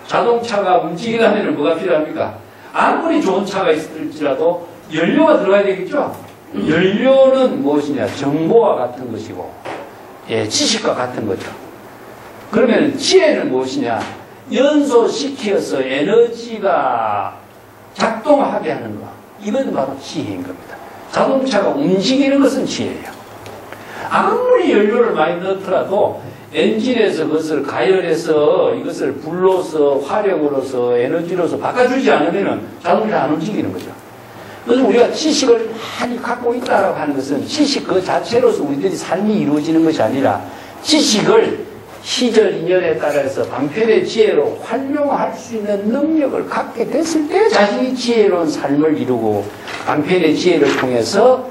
자동차가 움직이려면 뭐가 필요합니까? 아무리 좋은 차가 있을지라도 연료가 들어가야 되겠죠? 연료는 무엇이냐? 정보와 같은 것이고, 지식과 같은 거죠. 그러면 지혜는 무엇이냐? 연소시켜서 에너지가 작동하게 하는 것. 이건 바로 지혜인 겁니다. 자동차가 움직이는 것은 지혜예요. 아무리 연료를 많이 넣더라도 엔진에서 그것을 가열해서 이것을 불로서 화력으로서 에너지로서 바꿔주지 않으면 자동차 안 움직이는 거죠. 그래서 우리가 지식을 많이 갖고 있다고 하는 것은 지식 그 자체로서 우리들이 삶이 이루어지는 것이 아니라 지식을 시절 인연에 따라서 방편의 지혜로 활용할 수 있는 능력을 갖게 됐을 때 자신이 지혜로운 삶을 이루고, 방편의 지혜를 통해서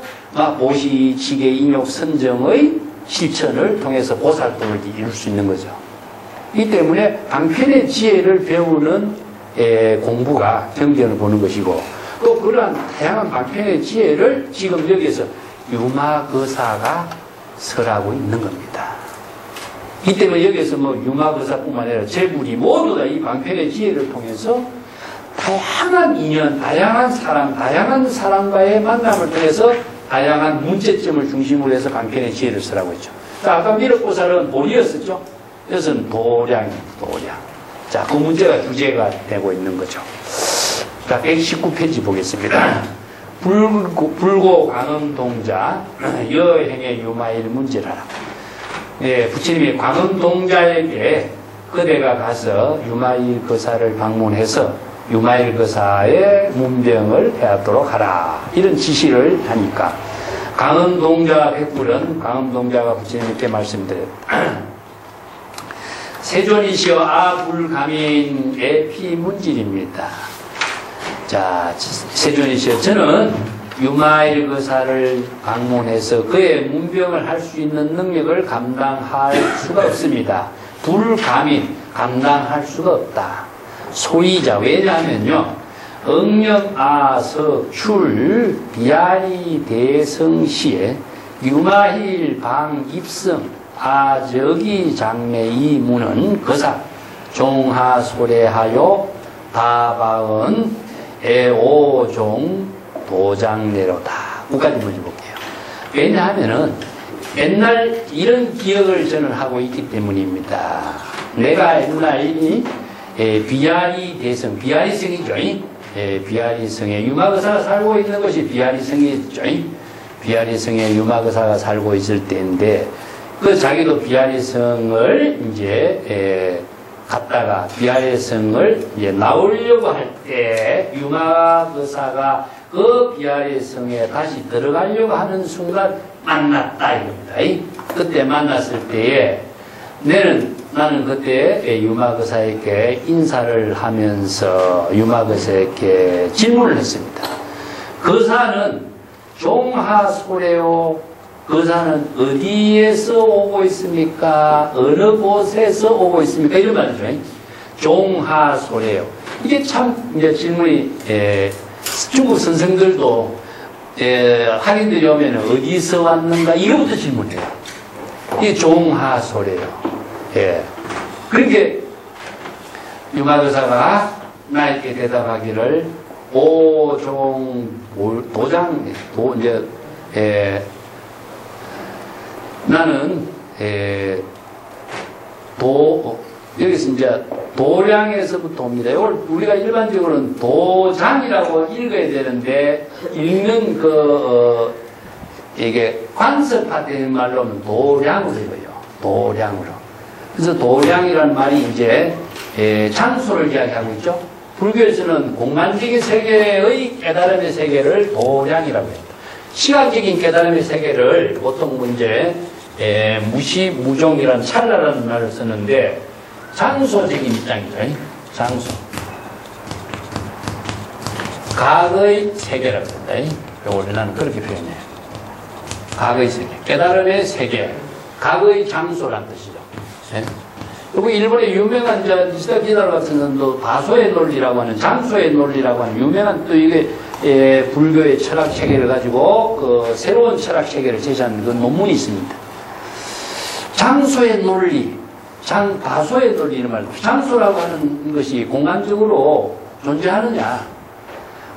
모시, 지계, 인욕, 선정의 실천을 통해서 보살도를 이룰 수 있는 거죠. 이 때문에 방편의 지혜를 배우는 공부가 경전을 보는 것이고, 또 그러한 다양한 방편의 지혜를 지금 여기에서 유마거사가 설하고 있는 겁니다. 이 때문에 여기에서 유마거사뿐만 아니라 제불이 모두 다 이 방편의 지혜를 통해서 다양한 인연, 다양한 사람, 다양한 사람과의 만남을 통해서 다양한 문제점을 중심으로 해서 방편의 지혜를 쓰라고 했죠. 자, 아까 미륵보살은 보리였었죠. 이것은 도량입니다. 도량. 자, 그 문제가 주제가 되고 있는 거죠. 자, 119페이지 보겠습니다. 불고 광음동자 여행의 유마일 문제라라. 부처님이 광음동자에게 그대가 가서 유마일 거사를 방문해서 유마일거사의 문병을 해하도록 하라. 이런 지시를 하니까 강음동자 백불은 강음동자가 부처님께 말씀드렸다. 세존이시여 아불가민의 피문질입니다. 자, 세존이시여 저는 유마일거사를 방문해서 그의 문병을 할 수 있는 능력을 감당할 수가 없습니다. 불가민, 감당할 수가 없다. 소이자, 왜냐하면요, 응력아석출 비아리 대성시에 유마힐 방입성 아저기 장매 이 문은 거사 종하소래하요 다바은 애오종 도장내로다. 끝까지 먼저 볼게요. 왜냐하면은 옛날 이런 기억을 저는 하고 있기 때문입니다. 내가 옛날 비아리 대성, 비아리성이죠. 비아리성에 유마거사가 살고 있는 것이 비아리성이죠. 비아리성에 유마거사가 살고 있을 때인데, 그 자기도 비아리성을 이제 갔다가 비아리성을 이제 나오려고 할 때 유마거사가 그 비아리성에 다시 들어가려고 하는 순간 만났다 이겁니다. 그때 만났을 때에 나는 그때 유마거사에게 인사를 하면서 유마거사에게 질문을 했습니다. 거사는 종하소래요. 거사는 어디에서 오고 있습니까? 어느 곳에서 오고 있습니까? 이런 말이죠. 종하소래요. 이게 참 이제 질문이 중국 선생들도 학인들이 오면 어디서 왔는가 이거부터 질문해요. 이게 종하소래요. 그러니까 유마거사가 나에게 대답하기를 도장 나는 여기서 이제 도량에서부터 옵니다. 이걸 우리가 일반적으로는 도장이라고 읽어야 되는데 읽는 이게 관습화된 말로는 도량으로 읽어요. 도량으로. 그래서 도량이라는 말이 이제 장소를 이야기하고 있죠. 불교에서는 공간적인 세계의 깨달음의 세계를 도량이라고 해요. 시각적인 깨달음의 세계를 보통 이제 무시무종이라는 찰나라는 말을 쓰는데 장소적인 입장이죠. 장소. 과거의 세계라고 합니다. 이걸 나는 그렇게 표현해요. 과거의 세계. 깨달음의 세계. 과거의 장소란 뜻이죠. 그리고 일본의 유명한 니시다 기다라 같은 건 바소의 논리라고 하는, 장소의 논리라고 하는 유명한 또 이게 불교의 철학 체계를 가지고 그 새로운 철학 체계를 제시하는 그 논문이 있습니다. 장소의 논리, 바소의 논리는 말이죠. 장소라고 하는 것이 공간적으로 존재하느냐?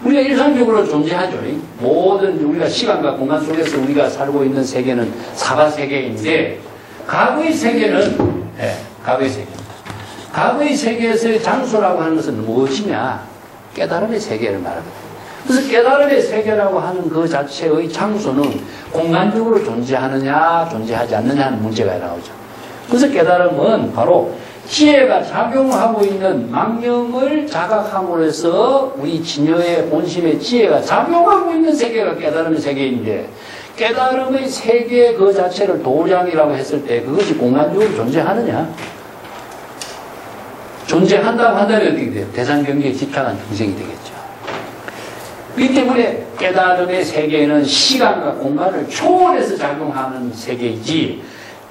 우리가 일상적으로 존재하죠. 모든 우리가 시간과 공간 속에서 우리가 살고 있는 세계는 사바세계인데, 과거의 세계는 과거의 세계입니다. 과거의 세계에서의 장소라고 하는 것은 무엇이냐? 깨달음의 세계를 말하거든요. 그래서 깨달음의 세계라고 하는 그 자체의 장소는 공간적으로 존재하느냐, 존재하지 않느냐 하는 문제가 나오죠. 그래서 깨달음은 바로 지혜가 작용하고 있는 망령을 자각함으로 해서 우리 진여의 본심의 지혜가 작용하고 있는 세계가 깨달음의 세계인데, 깨달음의 세계 그 자체를 도량이라고 했을 때 그것이 공간적으로 존재하느냐? 존재한다고 한다면 어떻게 돼요? 대상경계에 집착한 중생이 되겠죠. 그렇기 때문에 깨달음의 세계는 시간과 공간을 초월해서 작용하는 세계이지,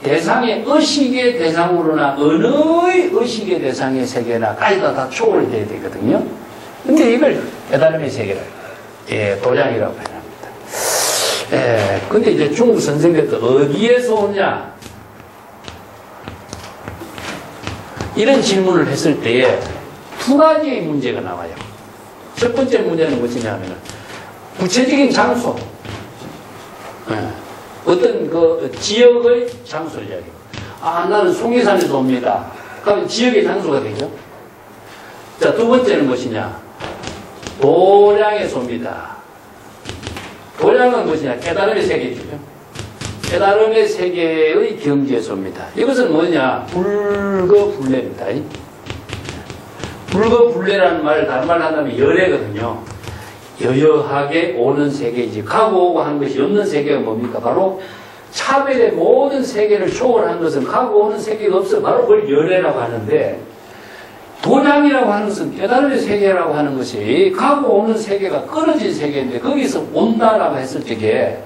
대상의 의식의 대상으로나 어느 의식의 대상의 세계나까지 다 초월이 돼야 되거든요. 근데 이걸 깨달음의 세계를 도량이라고 합니다. 근데 이제 중국 선생들도 어디에서 오냐? 이런 질문을 했을 때에 두 가지의 문제가 나와요. 첫 번째 문제는 무엇이냐면 구체적인 장소, 어떤 그 지역의 장소를 이야기해요. 나는 송리산에서 옵니다. 그럼 지역의 장소가 되죠. 자, 두 번째는 무엇이냐? 도량에서 옵니다. 도량은 무엇이냐? 깨달음의 세계죠. 깨달음의 세계의 경지에서 옵니다. 이것은 뭐냐? 불거불례입니다. 불거불례라는 말을 다른 말로 한다면 열애거든요. 여여하게 오는 세계이지. 가고 오고 하는 것이 없는 세계가 뭡니까? 바로 차별의 모든 세계를 초월한 것은 가고 오는 세계가 없어. 바로 그걸 열애라고 하는데, 도량이라고 하는 것은 깨달음의 세계라고 하는 것이 가고 오는 세계가 끊어진 세계인데, 거기서 온다라고 했을 적에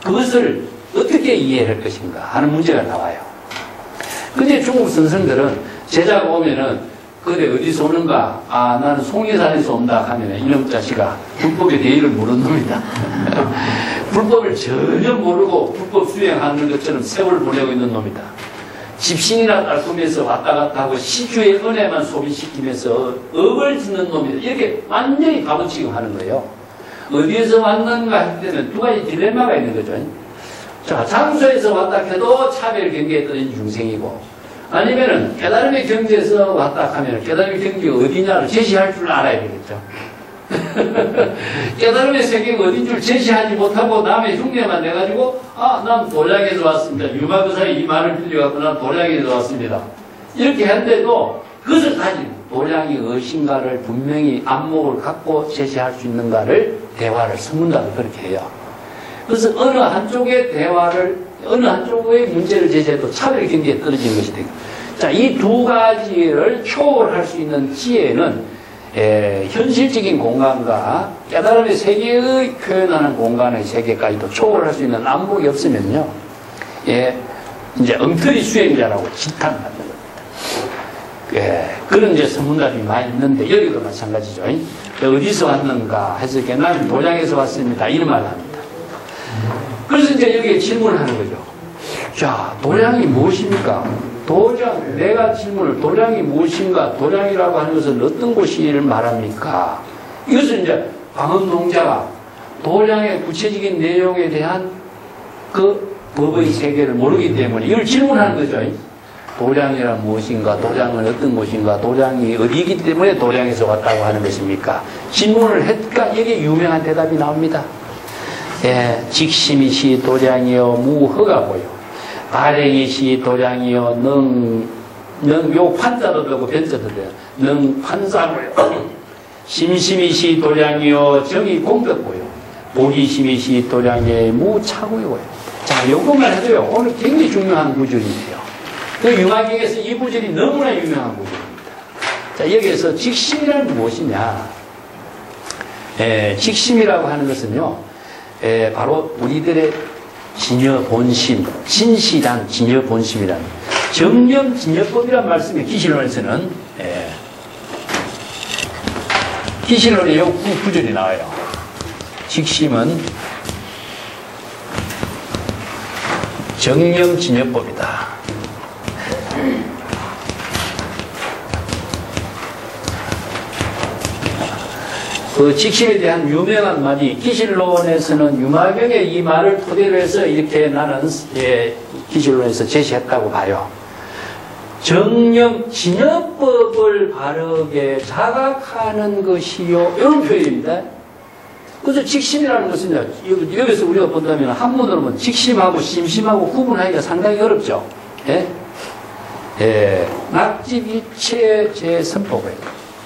그것을 어떻게 이해할 것인가 하는 문제가 나와요. 근데 중국 선생들은 제자가 오면은 그래 어디서 오는가? 아, 나는 송리산에서 온다 하면 이놈 자식아 불법의 대의를 모르는 놈이다. 불법을 전혀 모르고 불법 수행하는 것처럼 세월을 보내고 있는 놈이다. 집신이나 딸꾸면서 왔다 갔다 하고 시주의 은혜만 소비시키면서 업을 짓는 놈이다. 이렇게 완전히 바보치고 하는 거예요. 어디에서 왔는가 할 때는 두 가지 딜레마가 있는 거죠. 자, 장소에서 왔다 해도 차별 경계에 떨어진 중생이고, 아니면은 깨달음의 경지에서 왔다 하면 깨달음의 경지가 어디냐를 제시할 줄 알아야 되겠죠. 깨달음의 세계가 어딘 줄 제시하지 못하고 남의 흉내만 내가지고, 아, 난 도량에서 왔습니다. 유마도사의 이 말을 빌려갖고 난 도량에서 왔습니다. 이렇게 한데도 그것을 가지고 도량이 무엇인가를 분명히 안목을 갖고 제시할 수 있는가를 대화를 서문답을 그렇게 해요. 그래서 어느 한쪽의 대화를, 어느 한쪽의 문제를 제시해도 차별 경계에 떨어지는 것이 되고, 자, 이 두 가지를 초월할 수 있는 지혜는 현실적인 공간과 깨달음의 세계의 표현하는 공간의 세계까지도 초월할 수 있는 안목이 없으면요, 이제 엉터리 수행자라고 지탄받는 겁니다. 그런 이제 서문답이 많이 있는데, 여기도 마찬가지죠. 어디서 왔는가 했을 때 나는 도량에서 왔습니다. 이런 말을 합니다. 그래서 이제 여기에 질문을 하는 거죠. 자, 도량이 무엇입니까? 도량, 내가 질문을 도량이 무엇인가? 도량이라고 하는 것은 어떤 곳을 말합니까? 이것은 이제 방언농자가 도량의 구체적인 내용에 대한 그 법의 세계를 모르기 때문에 이걸 질문하는 거죠. 도량이란 무엇인가? 도량은 어떤 곳인가? 도량이 어디이기 때문에 도량에서 왔다고 하는 것입니까? 질문을 했까 여기에 유명한 대답이 나옵니다. 직심이시 도량이여 무허가고요. 발행이시 도량이여 요 판자도 되고 변자도 돼요. 능 판사고요. 심심이시 도량이여 정이 공덕고요. 보리심이시 도량이여 무차고요. 자, 요것만 해도요, 오늘 굉장히 중요한 구절인데요. 그 융화경에서 이 구절이 너무나 유명한 구절입니다. 자, 여기에서 직심이란 무엇이냐? 직심이라고 하는 것은요, 바로 우리들의 진여 본심, 진실한 진여 본심이라는 정념 진여법이란 말씀이 기실론에서는 기실론에 요 구절이 나와요. 직심은 정념 진여법이다. 그 직심에 대한 유명한 말이 기실론에서는 유마경의 이 말을 토대로 해서 이렇게 나는 기실론에서 제시했다고 봐요. 정념 진여법을 바르게 자각하는 것이요, 이런 표현입니다. 그래서 직심이라는 것은 여기서 우리가 본다면 한문으로 보면 직심하고 심심하고 구분하기가 상당히 어렵죠. 낙집일체 제선법을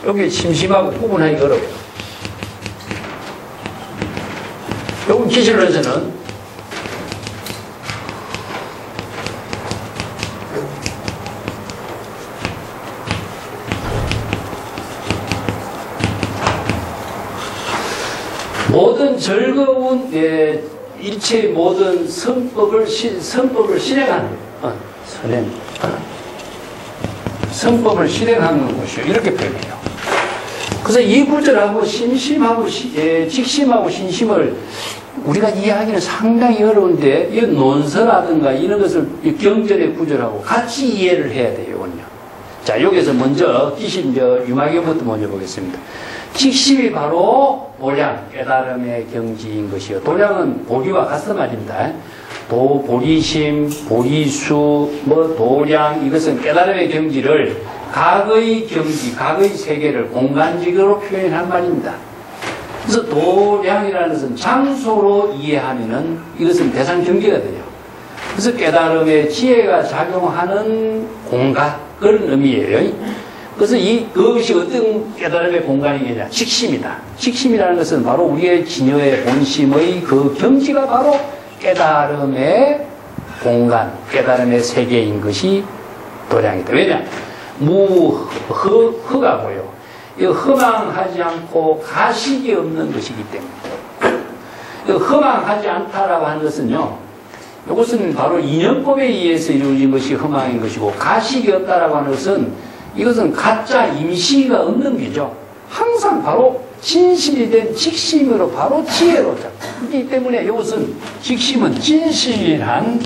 여기 심심하고 구분하기가 어려워요. 요건 기실론에서는 모든 즐거운 일체의 모든 선법을 실행하는 거예요. 선법을 실행하는 것이요, 이렇게 표현해요. 그래서 이 구절하고 심심하고 직심하고 신심을 우리가 이해하기는 상당히 어려운데, 이 논서라든가 이런 것을 경전의 구절하고 같이 이해를 해야 돼요, 이건요. 자, 여기서 먼저 유마경부터 먼저 보겠습니다. 직심이 바로 도량, 깨달음의 경지인 것이요. 도량은 보리와 같은 말입니다. 보리심, 보리수, 도량, 이것은 깨달음의 경지를 각의 경지, 각의 세계를 공간적으로 표현한 말입니다. 그래서 도량이라는 것은 장소로 이해하면은 이것은 대상 경지가 돼요. 그래서 깨달음의 지혜가 작용하는 공간, 그런 의미예요. 그래서 그것이 어떤 깨달음의 공간이냐? 직심이다. 직심이라는 것은 바로 우리의 진여의 본심의 그 경지가 바로 깨달음의 공간, 깨달음의 세계인 것이 도량이다. 왜냐? 무허가고요. 허망하지 않고 가식이 없는 것이기 때문에. 허망하지 않다라고 하는 것은요, 이것은 바로 인연법에 의해서 이루어진 것이 허망인 것이고, 가식이 없다라고 하는 것은 이것은 가짜 임시가 없는 게죠. 항상 바로 진실이 된 직심으로 바로 지혜로 잡기 때문에 이것은 직심은 진실한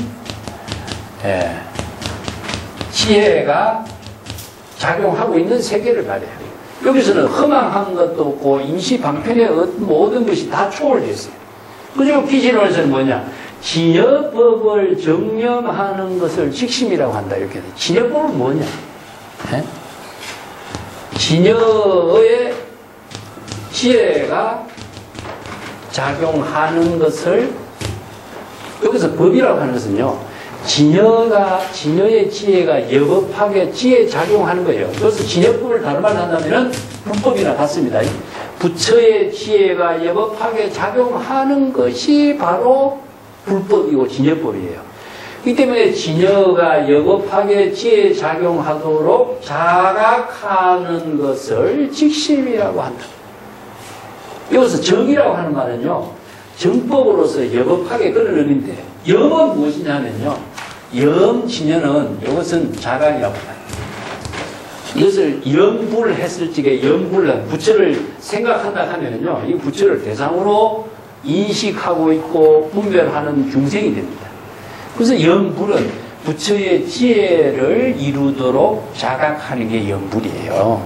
지혜가 작용하고 있는 세계를 말해요. 여기서는 허망한 것도 없고 임시 방편의 모든 것이 다 초월되어 있어요. 그리고 기진론에서는 뭐냐? 진여법을 정념하는 것을 직심이라고 한다. 이렇게 돼. 진여법은 뭐냐? 진여의 지혜가 작용하는 것을 여기서 법이라고 하는 것은요, 진여의 지혜가 여법하게 지혜 작용하는 거예요. 그래서 진여법을 다른 말로 한다면 불법이나 같습니다. 부처의 지혜가 여법하게 작용하는 것이 바로 불법이고 진여법이에요. 이 때문에 진여가 여법하게 지혜 작용하도록 자각하는 것을 직심이라고 한다. 여기서 정이라고 하는 말은요, 정법으로서 여법하게 그런 의미인데, 염은 무엇이냐면요, 염진여는 이것은 자각이라고 합니다. 이것을 염불 했을 적에 염불, 부처를 생각한다 하면은요, 이 부처를 대상으로 인식하고 있고 분별하는 중생이 됩니다. 그래서 염불은 부처의 지혜를 이루도록 자각하는 게 염불이에요.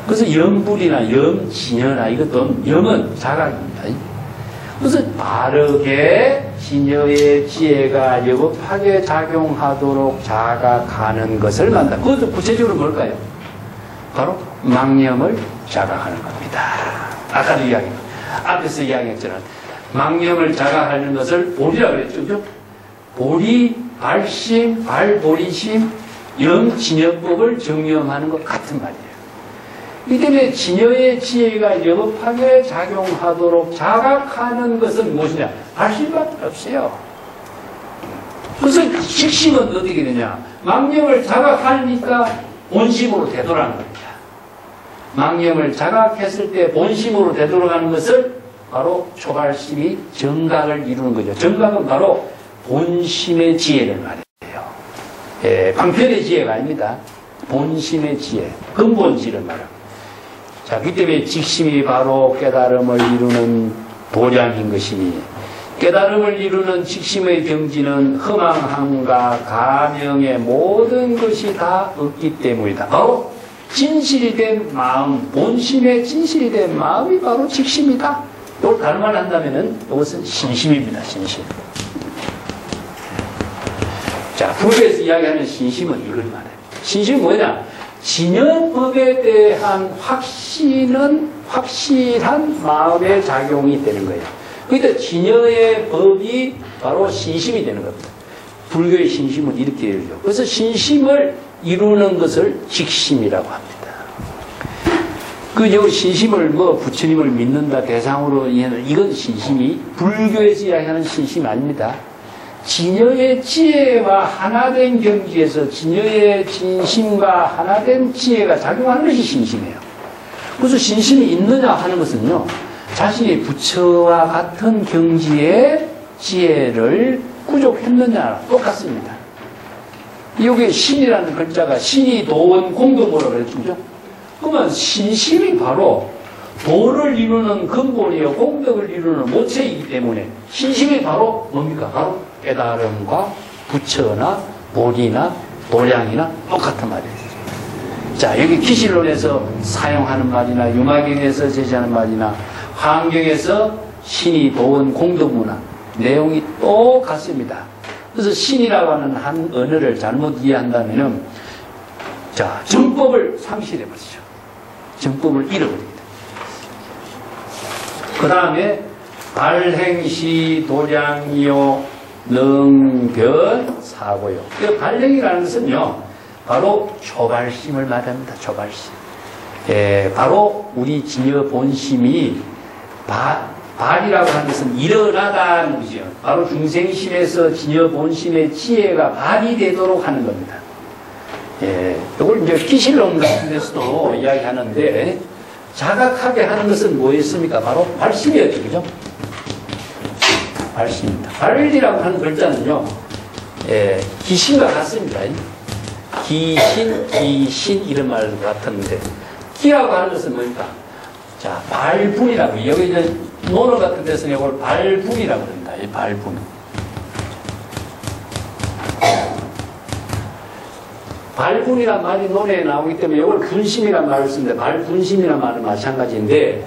그래서 염불이나 염진여나 이것도 염은 자각입니다. 그래서 바르게 진여의 지혜가 여법하게 작용하도록 자각하는 것을 만다. 그것도 구체적으로 뭘까요? 바로 망념을 자각하는 겁니다. 아까도 앞에서 이야기했잖아요. 망념을 자각하는 것을 보리라고 그랬죠. 그죠? 보리, 발심, 발보리심, 염진여법을 정념하는 것 같은 말이에요. 이 때문에 진여의 지혜가 여법하게 작용하도록 자각하는 것은 무엇이냐? 발심밖에 없어요. 그래서 직심은 어떻게 되냐? 망념을 자각하니까 본심으로 되돌아가는 겁니다. 망념을 자각했을 때 본심으로 되돌아가는 것을 바로 초발심이 정각을 이루는 거죠. 정각은 바로 본심의 지혜를 말해요. 방편의 지혜가 아닙니다. 본심의 지혜, 근본지를 말합니다. 자, 그 때문에 직심이 바로 깨달음을 이루는 도량인 것이니, 깨달음을 이루는 직심의 경지는 허망함과 가명의 모든 것이 다 없기 때문이다. 바로 진실이 된 마음, 본심의 진실이 된 마음이 바로 직심이다. 이걸 다른 말로 한다면은 이것은 신심입니다. 신심. 자, 불교에서 이야기하는 신심은 이걸 말해요. 신심은 뭐냐? 진여법에 대한 확실한 마음의 작용이 되는 거예요. 그러니까 진여의 법이 바로 신심이 되는 겁니다. 불교의 신심은 이렇게 이루죠. 그래서 신심을 이루는 것을 직심이라고 합니다. 그 신심을 부처님을 믿는다 대상으로 이건 신심이 불교에서 이야기하는 신심이 아닙니다. 진여의 지혜와 하나된 경지에서 진여의 진심과 하나된 지혜가 작용하는 것이 신심이에요. 그래서 신심이 있느냐 하는 것은요, 자신이 부처와 같은 경지의 지혜를 구족했느냐 똑같습니다. 여기 신이라는 글자가 신이 도원 공덕으로 그랬죠. 그러면 신심이 바로 도를 이루는 근본이요 공덕을 이루는 모체이기 때문에 신심이 바로 뭡니까? 바로 깨달음과 부처나 본이나 도량이나 똑같은 말이에요. 자, 여기 기실론에서 사용하는 말이나 유마경에서 제시하는 말이나 환경에서 신이 도원 공덕문화 내용이 똑같습니다. 그래서 신이라고 하는 한 언어를 잘못 이해한다면은, 자, 정법을 상실해버리죠. 정법을 잃어버립니다. 그 다음에 발행시 도량이요 능변 사고요. 그 발행이라는 것은요, 바로 초발심을 말합니다. 초발심. 바로 우리 진여 본심이 발이라고 하는 것은 일어나다는 것이죠. 바로 중생심에서 진여 본심의 지혜가 발이 되도록 하는 겁니다. 이걸 이제 기실론 같은 데서도 이야기하는데, 자각하게 하는 것은 뭐였습니까? 바로 발심이었죠. 그죠? 발심입니다. 발이라고 하는 글자는요, 기신과 같습니다. 기신 이런 말 같은데, 기라고 하는 것은 뭡니까? 자, 발분이라고. 여기 이제 논어 같은 데서는 이걸 발분이라고 합니다. 이 발분. 발분이란 말이 논에 나오기 때문에 이걸 분심이란 말을 쓰는데, 발분심이란 말은 마찬가지인데,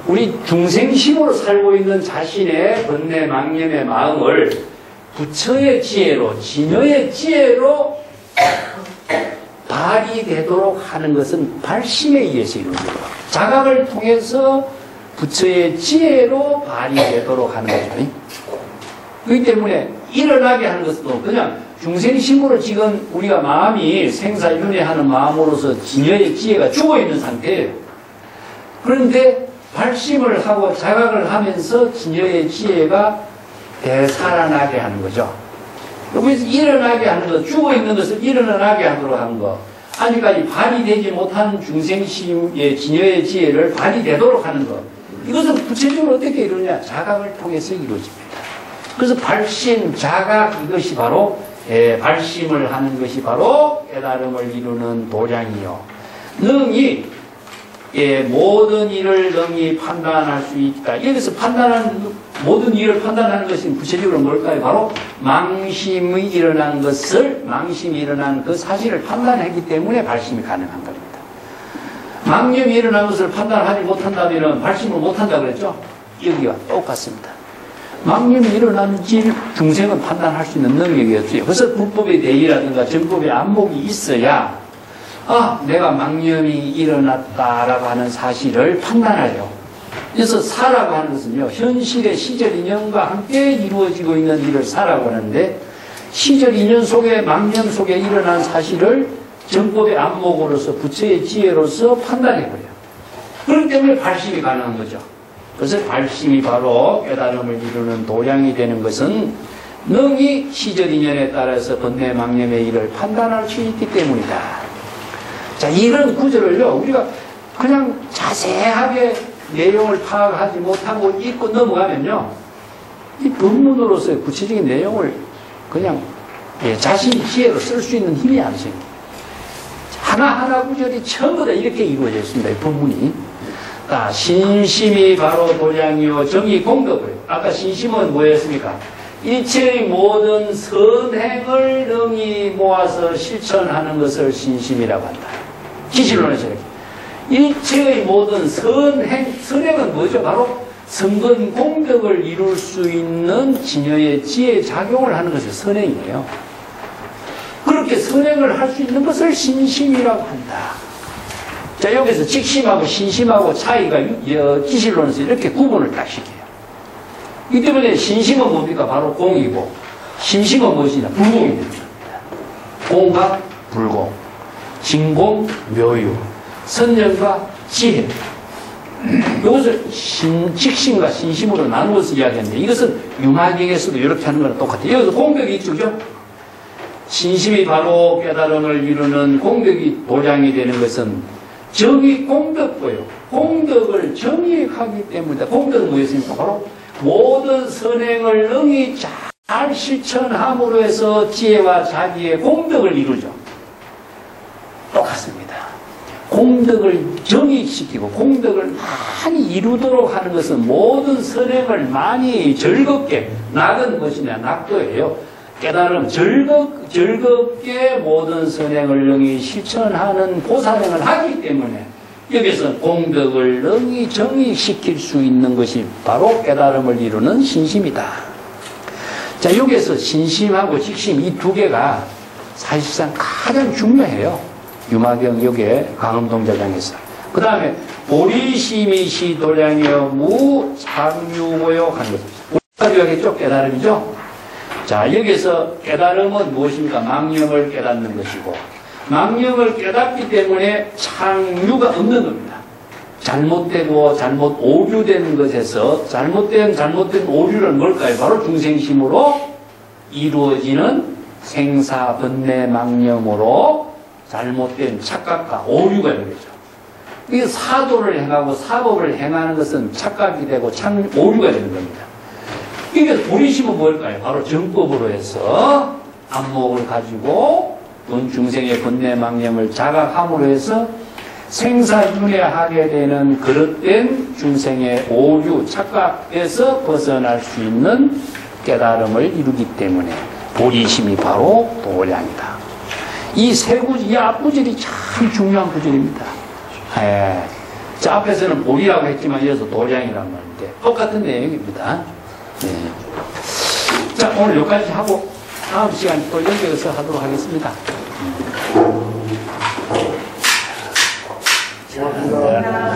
우리 중생심으로 살고 있는 자신의 번뇌 망념의 마음을 부처의 지혜로, 진여의 지혜로 발휘되도록 하는 것은 발심에 의해서 이루어져요. 자각을 통해서 부처의 지혜로 발휘되도록 하는 거죠. 그렇기 때문에 일어나게 하는 것도 그냥 중생심으로 지금 우리가 마음이 생사윤회하는 마음으로서 진여의 지혜가 죽어있는 상태예요. 그런데 발심을 하고 자각을 하면서 진여의 지혜가 되살아나게 하는 거죠. 여기서 일어나게 하는 것, 죽어있는 것을 일어나게 하도록 하는 것, 아직까지 발휘되지 못한 중생심의 진여의 지혜를 발휘되도록 하는 것, 이것은 구체적으로 어떻게 이루느냐? 자각을 통해서 이루어집니다. 그래서 발심, 자각, 이것이 바로 발심을 하는 것이 바로 깨달음을 이루는 도량이요. 능히 모든 일을 능히 판단할 수 있다. 여기서 모든 일을 판단하는 것이 구체적으로 뭘까요? 바로 망심이 일어난 그 사실을 판단했기 때문에 발심이 가능한 겁니다. 망념이 일어난 것을 판단하지 못한다면 발심을 못한다 그랬죠? 여기와 똑같습니다. 망념이 일어난지 중생은 판단할 수 있는 능력이 없어요. 그래서 불법의 대의라든가 정법의 안목이 있어야 내가 망념이 일어났다라고 하는 사실을 판단하여. 그래서 사라고 하는 것은요, 현실의 시절 인연과 함께 이루어지고 있는 일을 사라고 하는데, 시절 인연 속에, 망념 속에 일어난 사실을 정법의 안목으로서, 부처의 지혜로서 판단해버려요. 그렇기 때문에 발심이 가능한 거죠. 그래서 발심이 바로 깨달음을 이루는 도량이 되는 것은 능히 시절 인연에 따라서 번뇌 망념의 일을 판단할 수 있기 때문이다. 자, 이런 구절을요, 우리가 그냥 자세하게 내용을 파악하지 못하고 읽고 넘어가면요, 이 본문으로서의 구체적인 내용을 그냥 자신의 지혜로 쓸 수 있는 힘이 안 생깁니다. 하나하나 구절이 전부 다 이렇게 이루어져 있습니다. 이 본문이. 신심이 바로 도량이요 정의 공덕을. 아까 신심은 뭐였습니까? 일체의 모든 선행을 능히 모아서 실천하는 것을 신심이라고 한다. 기실론에서 이렇게. 일체의 모든 선행은 뭐죠? 바로 선건 공덕을 이룰 수 있는 진여의 지혜 작용을 하는 것이 선행이에요. 그렇게 선행을 할 수 있는 것을 신심이라고 한다. 자, 여기서 직심하고 신심하고 차이가 기실론에서 이렇게 구분을 딱 시켜요. 이 때문에 신심은 뭡니까? 바로 공이고, 심심은 무엇이냐? 불공이 됩니다. 공과 불공, 진공, 묘유, 선념과 지혜. 이것을 직심과 신심으로 나누어서 이야기하는데, 이것은 유마경에서도 이렇게 하는 거랑 똑같아요. 여기서 공덕이 있죠? 신심이 바로 깨달음을 이루는 공덕이 도량이 되는 것은 정의 공덕고요. 공덕을 정의하기 때문이다. 공덕은 뭐였습니까? 바로 모든 선행을 능히 잘 실천함으로 해서 지혜와 자기의 공덕을 이루죠. 똑같습니다. 공덕을 정의시키고 공덕을 많이 이루도록 하는 것은 모든 선행을 많이 즐겁게, 낙은 무엇이냐? 낙도예요. 깨달음, 즐겁게 모든 선행을 능히 실천하는 보살행을 하기 때문에 여기서 공덕을 능히 정의시킬 수 있는 것이 바로 깨달음을 이루는 신심이다. 자, 여기에서 신심하고 직심 이 두 개가 사실상 가장 중요해요. 유마경 여기에 강음동자장에서. 그 다음에 보리심이 시도량이여 무상유고요 하는 거죠. 우리가 이야기했죠? 깨달음이죠? 자, 여기서 깨달음은 무엇입니까? 망념을 깨닫는 것이고, 망념을 깨닫기 때문에 창류가 없는 겁니다. 잘못되고 잘못 오류된 것에서 잘못된 오류를 뭘까요? 바로 중생심으로 이루어지는 생사, 번뇌, 망념으로 잘못된 착각과 오류가 되는 거죠. 이게 사도를 행하고 사법을 행하는 것은 착각이 되고 오류가 되는 겁니다. 이게 도리심은 뭘까요? 바로 정법으로 해서 안목을 가지고 온 중생의 번뇌, 망념을 자각함으로 해서 생사윤회하게 되는 그릇된 중생의 오류, 착각에서 벗어날 수 있는 깨달음을 이루기 때문에 도리심이 바로 도량이다. 이 세 구절, 이 앞구절이 참 중요한 구절입니다. 예. 자, 앞에서는 보리라고 했지만 이어서 도량이라고 하는데 똑같은 내용입니다. 예. 자, 오늘 여기까지 하고 다음 시간 또 연결해서 하도록 하겠습니다. 감사합니다.